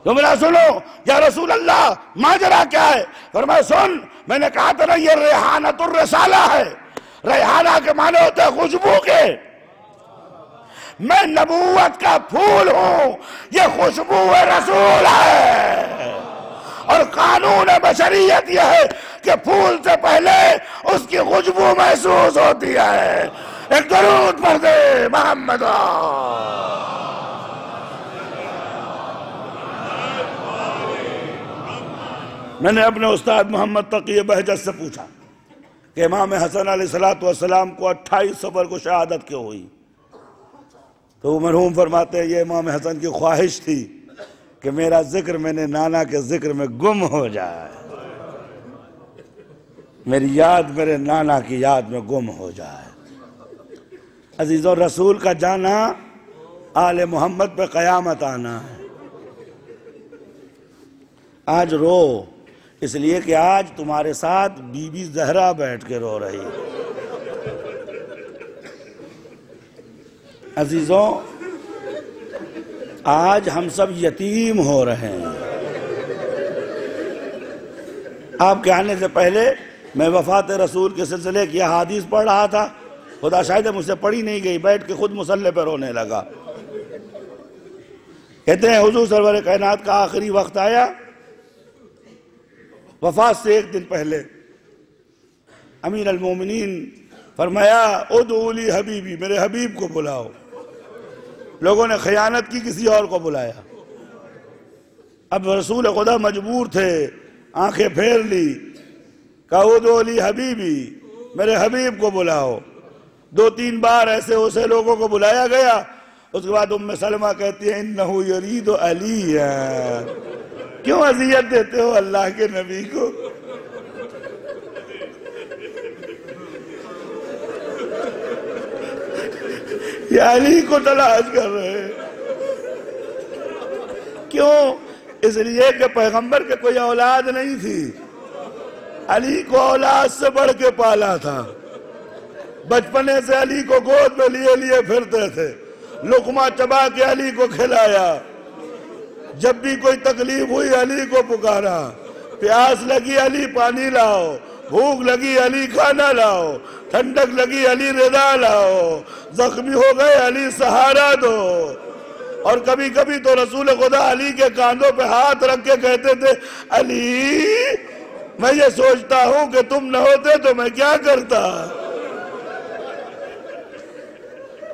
جملہ سنو. یا رسول اللہ ماجرا کیا ہے؟ فرمایا سن, میں نے کہا تھا نا یہ ریحانت الرسالہ ہے. ریحانہ کے معنی ہوتے ہیں خوشبو کے. میں نبوت کا پھول ہوں, یہ خوشبو رسول ہے. اور قانون بشریت یہ ہے کہ پھول سے پہلے اس کی خوشبو محسوس ہوتی ہے. ایک درود پڑھ دے محمد. میں نے اپنے استاد محمد تقی بہجت سے پوچھا کہ امام حسن علیہ السلام کو 28 صفر کو شہادت کیوں ہوئی؟ تو وہ مرحوم فرماتے ہیں یہ امام حسن کی خواہش تھی کہ میرا ذکر میں نے نانا کے ذکر میں گم ہو جائے, میری یاد میرے نانا کی یاد میں گم ہو جائے. عزیزوں, رسول کا جانا آل محمد پہ قیامت آنا ہے. آج رو اس لیے کہ آج تمہارے ساتھ بی بی زہرا بیٹھ کے رو رہی. عزیزوں, آج ہم سب یتیم ہو رہے ہیں. آپ کے آنے سے پہلے میں وفات رسول کے سلسلے کی احادیث پڑھ رہا تھا. خدا شاہد مجھ سے پڑھی نہیں گئی, بیٹھ کے خود مصلی پہ رونے لگا. کہتے ہیں حضور سرور کائنات کا آخری وقت آیا, وفات سے ایک دن پہلے امیر المومنین فرمایا ادعو لی حبیبی, میرے حبیب کو بلاؤ. لوگوں نے خیانت کی, کسی اور کو بلایا. اب رسول خدا مجبور تھے, آنکھیں پھیر لی, کہا ادعو لی حبیبی, میرے حبیب کو بلاؤ. 2-3 بار ایسے لوگوں کو بلایا گیا. اس کے بعد ام سلمہ کہتی ہے انہو یرید علی. کیوں اذیت دیتے ہو اللہ کے نبی کو؟ یہ علی کو تلاش کر رہے ہیں. کیوں؟ اس لیے کہ پیغمبر کے کوئی اولاد نہیں تھی. علی کو اولاد سے بڑھ کے پالا تھا. بچپنے سے علی کو گود میں لیے پھرتے تھے. لقمہ چبا کے علی کو کھلایا. جب بھی کوئی تکلیف ہوئی علی کو پکارا. پیاس لگی علی پانی لاؤ, بھوک لگی علی کھانا لاؤ, ٹھنڈک لگی علی رضا لاؤ, زخمی ہو گئے علی سہارا دو. اور کبھی کبھی تو رسول خدا علی کے کاندھوں پہ ہاتھ رکھ کے کہتے تھے علی میں یہ سوچتا ہوں کہ تم نہ ہوتے تو میں کیا کرتا.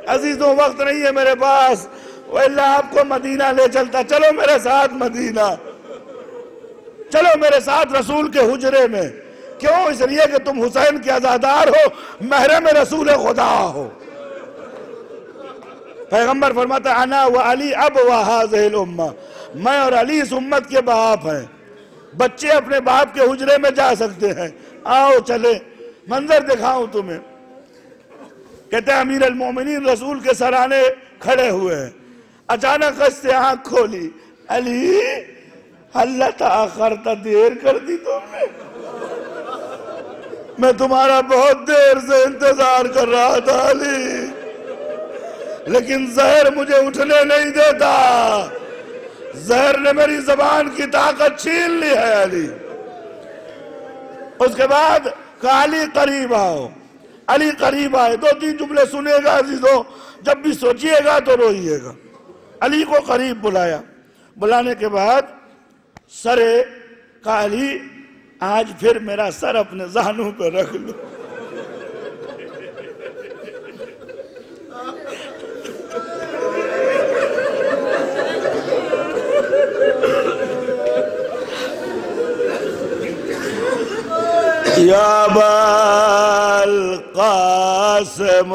عزیزوں, وقت نہیں ہے میرے پاس, وَإِلَّا آپ کو مدینہ لے چلتا. چلو میرے ساتھ مدینہ, چلو میرے ساتھ رسول کے حجرے میں. کیوں؟ اس لیے کہ تم حسین کے عزادار ہو, محرم رسول خدا ہو. پیغمبر فرماتا ہے انا و علی ابوا هذه الامہ, میں اور علی اس امت کے باپ ہیں. بچے اپنے باپ کے حجرے میں جا سکتے ہیں. آؤ چلے, منظر دکھاؤں تمہیں. کہتے ہیں امیر المومنین رسول کے سرانے کھڑے ہوئے ہیں. اچانک سے آنکھ کھولی, علی اللہ تاخرت دیر کر دی تم نے، میں تمہارا بہت دیر سے انتظار کر رہا تھا علی، لیکن زہر مجھے اٹھنے نہیں دیتا، زہر نے میری زبان کی طاقت چھین لی ہے علی۔ اس کے بعد کہا علی قریب آؤ، علی قریب آئے، 2-3 جملے سنے گا عزیزو، جب بھی سوچئے گا تو روئیے گا۔ علی کو قریب بلایا، بلانے کے بعد سرے کہا علی آج پھر میرا سر اپنے ذہنوں پہ رکھ لو۔ یا ابا القاسم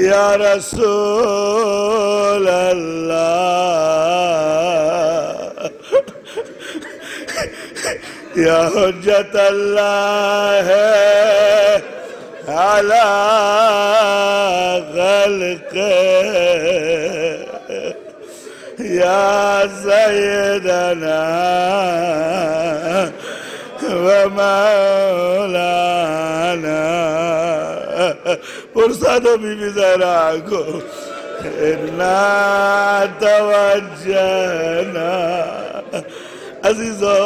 یا رسول اللہ یا حجت اللہ علی خلق یا سیدنا و مولانا، پرسا دو بی بی زہرا کو، انا توجہنا۔ عزیزو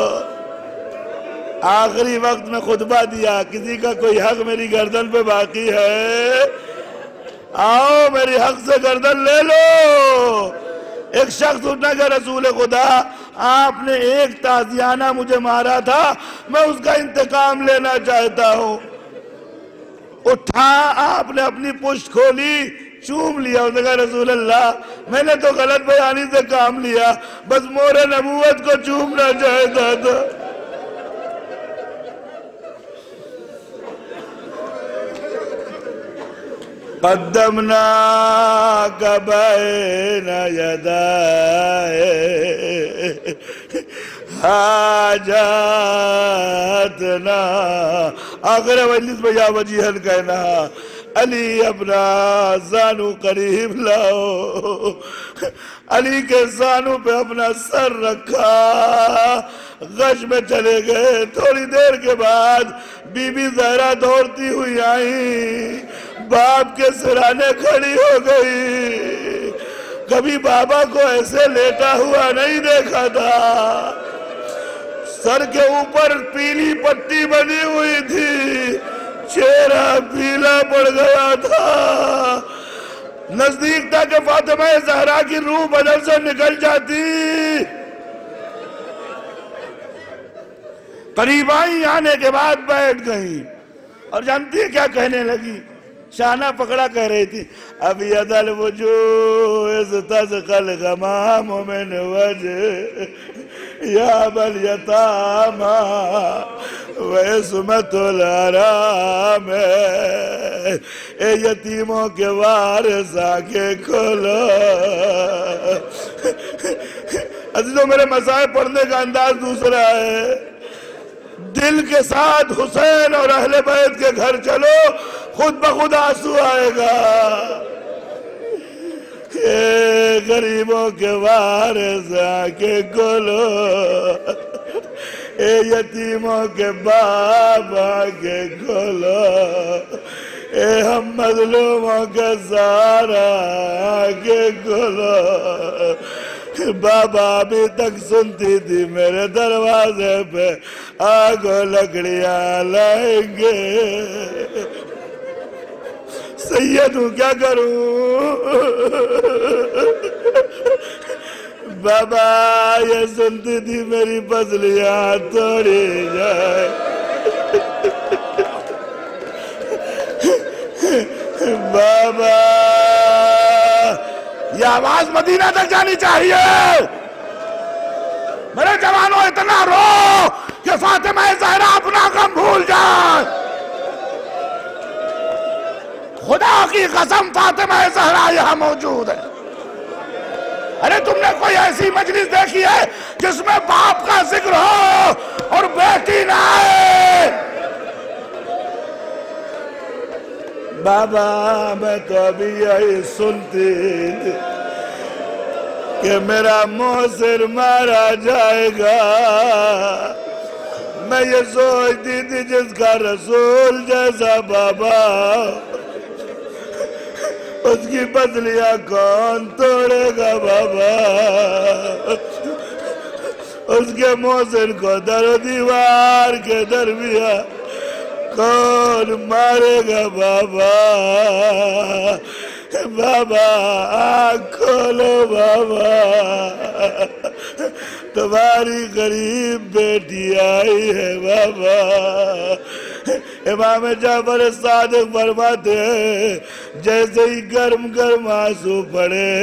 آخری وقت میں خطبہ دیا، کسی کا کوئی حق میری گردن پہ باقی ہے؟ آؤ میری حق سے گردن لے لو۔ ایک شخص اٹھنا کہ رسول خدا آپ نے ایک تازیانہ مجھے مارا تھا، میں اس کا انتقام لینا چاہتا ہوں۔ اٹھا، آپ نے اپنی پشت کھولی، چوم لیا، اس نے کہا رسول اللہ میں نے تو غلط بیانی سے کام لیا، بس مور نبوت کو چومنا چاہتا تھا۔ قدمناک بین یدائے حاجاتنا، آخر مجلس میں یا وجیہن کہنا علی اپنا زانو قریب لاؤ، علی کے زانو پہ اپنا سر رکھا، غش میں چلے گئے۔ تھوڑی دیر کے بعد بی بی زہرا دوڑتی ہوئی آئیں، باپ کے سرانے کھڑی ہو گئی، کبھی بابا کو ایسے لیٹا ہوا نہیں دیکھا تھا، سر کے اوپر پیلی پٹی بنی ہوئی تھی، چہرہ پیلا پڑ گیا تھا، نزدیک تھا کہ فاطمہ زہرا کی روح بدن سے نکل جاتی۔ قریب آئی، آنے کے بعد بیٹھ گئی، اور جانتی ہے کیا کہنے لگی؟ شانہ پکڑا کہہ رہی تھی ابیض الوجوہ استسقى الغمام من وجه یا بالیتاما وعصمت الحرام، اے یتیموں کے وارث آنکھیں کھولو۔ عزیزوں میرے مسائل پڑھنے کا انداز دوسرا ہے، دل کے ساتھ حسین اور اہل بیت کے گھر چلو، خود بخود آنسو آئے گا۔ اے غریبوں کے وارث آنکھیں کھولو، اے یتیموں کے باپ آنکھیں کھولو، اے ہم مظلوموں کے سہارا آنکھیں کھولو۔ بابا ابھی تک سنتی تھی میرے دروازے پہ آگو لکڑیاں لائیں گے، سید ہوں کیا کروں؟ بابا یہ سنتی تھی میری پسلیاں توڑی جائے، بابا یہ آواز مدینہ تک جانی چاہیے۔ میرے جوانوں اتنا رو کہ فاطمہ زہرا اپنا غم بھول جائے۔ خدا کی قسم فاطمہ زہرا یہاں موجود ہے۔ ارے تم نے کوئی ایسی مجلس دیکھی ہے جس میں باپ کا ذکر ہو اور بیٹی نہ آئے؟ بابا میں تو ابھی یہی سنتی تھی، کہ میرا محسن مارا جائے گا۔ میں یہ سوچتی تھی جس کا رسول جیسا بابا، اس کی پسلیاں کون توڑے گا بابا، اس کے محسن کو در و دیوار کے درمیان کون مارے گا بابا۔ بابا آنکھ کھولو بابا، تمہاری غریب بیٹی آئی ہے بابا۔ امام جعفر صادق فرماتے ہیں جیسے ہی گرم گرم آنسو پڑے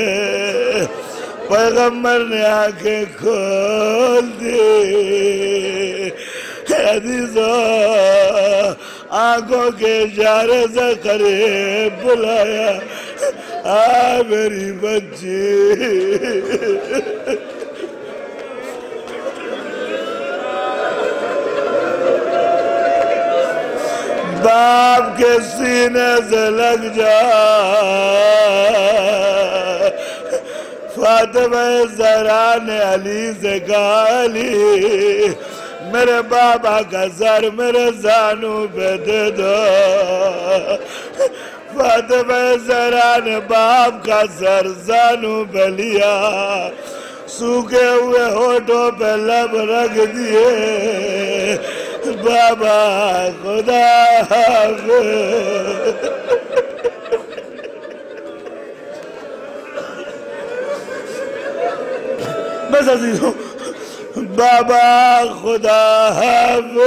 پیغمبر نے آنکھیں کھول دی۔ عزیزو آنکھوں کے اشارے سے قریب بلایا، آ میری بچی۔ باپ کے سینے سے لگ جا، فاطمہ زہرا نے علی سے کہا علی میرے بابا کا سر میرے زانوں پہ دے دو۔ فاطمہ زہرا نے باپ کا سر زانوں پہ لیا، سوکھے ہوئے ہونٹوں پہ لب رکھ دیے، بابا خدا حافظ۔ بس عزیزوں، بابا خدا حافظ۔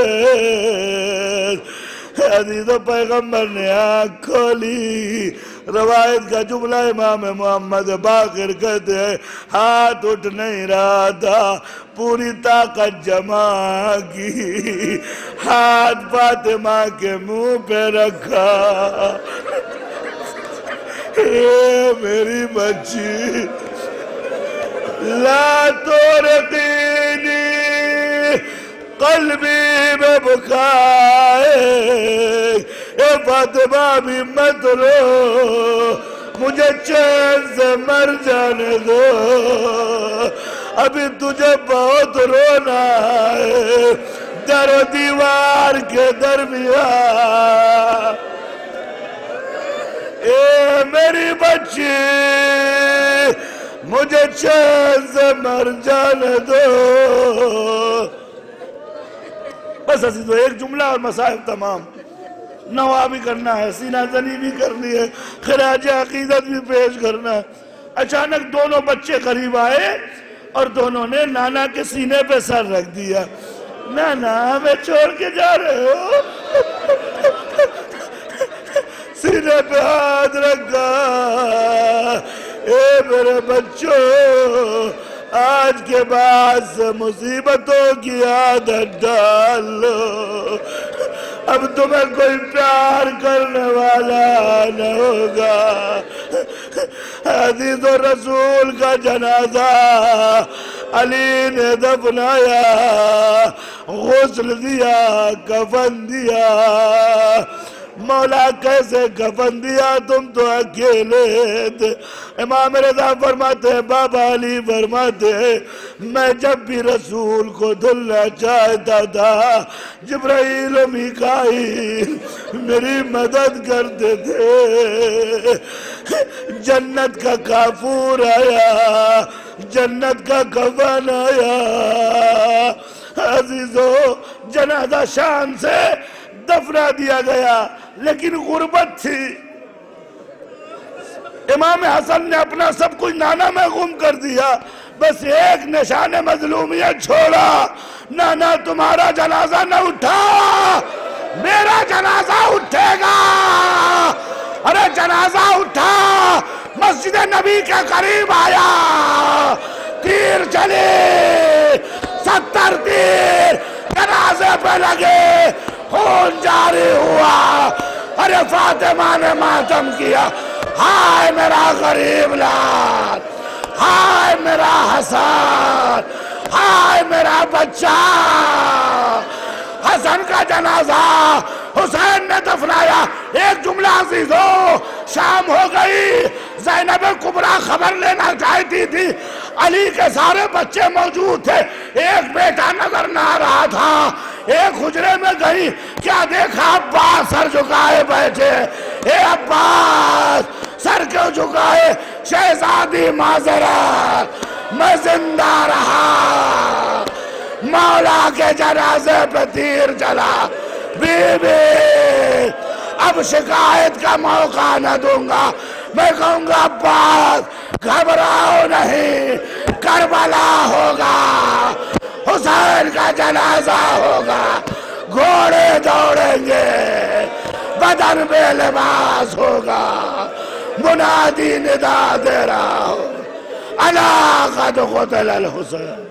عزیزوں پیغمبر نے آنکھ کھولی۔ روایت کا جملہ امام محمد باقر کہتے ہیں ہاتھ اٹھ نہیں رہا تھا، پوری طاقت جمع کی، ہاتھ فاطمہ کے منہ پہ رکھا، اے میری بچی لا تورقینی قلبی میں بکائے، اے فاطمہ بھی مت رو، مجھے چین سے مر جانے دو، ابھی تجھے بہت رونا ہے در و دیوار کے درمیان۔ اے میری بچی مجھے چین سے مر جانے دو۔ بس عزیزو ایک جملہ اور مسائل تمام، نوا بھی کرنا ہے، سینہ زنی بھی کرنی ہے، خراج عقیدت بھی پیش کرنا ہے۔ اچانک دونوں بچے قریب آئے اور دونوں نے نانا کے سینے پہ سر رکھ دیا۔ نانا ہمیں چھوڑ کے جا رہے ہو؟ سینے پہ ہاتھ رکھا، اے میرے بچوں آج کے بعد سے مصیبتوں کی عادت ڈال لو، اب تمہیں کوئی پیار کرنے والا نہ ہوگا۔ عزیز و رسول کا جنازہ علی نے دفنایا، غسل دیا، کفن دیا۔ مولا کیسے کفن دیا، تم تو اکیلے تھے۔ امام رضا فرماتے ہیں، بابا علی فرماتے ہیں میں جب بھی رسول کو دھلنا چاہتا تھا جبرائیل و میکائیل میری مدد کرتے تھے۔ جنت کا کافور آیا، جنت کا کفن آیا۔ عزیزو جنازہ شان سے دفنا دیا گیا، لیکن غربت تھی۔ امام حسن نے اپنا سب کچھ نانا میں گم کر دیا، بس ایک نشان مظلومیت چھوڑا، نانا تمہارا جنازہ نہ اٹھا، میرا جنازہ اٹھے گا۔ ارے جنازہ اٹھا، مسجد نبی کے قریب آیا، تیر چلے، 70 تیر جنازے پہ لگے، خون جاری ہوا۔ ارے فاطمہ نے ماتم کیا، ہائے میرا غریب لال، ہائے میرا حسن، ہائے میرا بچہ۔ حسن کا جنازہ حسین نے دفنایا۔ ایک جملہ عزیزو، شام ہو گئی، زینب کبریٰ خبر لینا چاہتی تھی، علی کے سارے بچے موجود تھے، ایک بیٹا نظر نہ آ رہا تھا، ایک حجرے میں گئی، کیا دیکھا؟ عباس سر جھکائے بیٹھے. اے عباس سر کیوں جھکائے؟ شہزادی معذرت، میں زندہ رہا، مولا کے جنازے پہ تیر چلا. بی بی اب شکایت کا موقع نہ دوں گا، میں کہوں گا عباس گھبراؤ نہیں، کربلا ہوگا، حسین کا جنازہ ہوگا، گھوڑے دوڑیں گے، بدن بے لباس ہوگا، منادی ندا دے رہا ہو، الا قد قتل الحسین.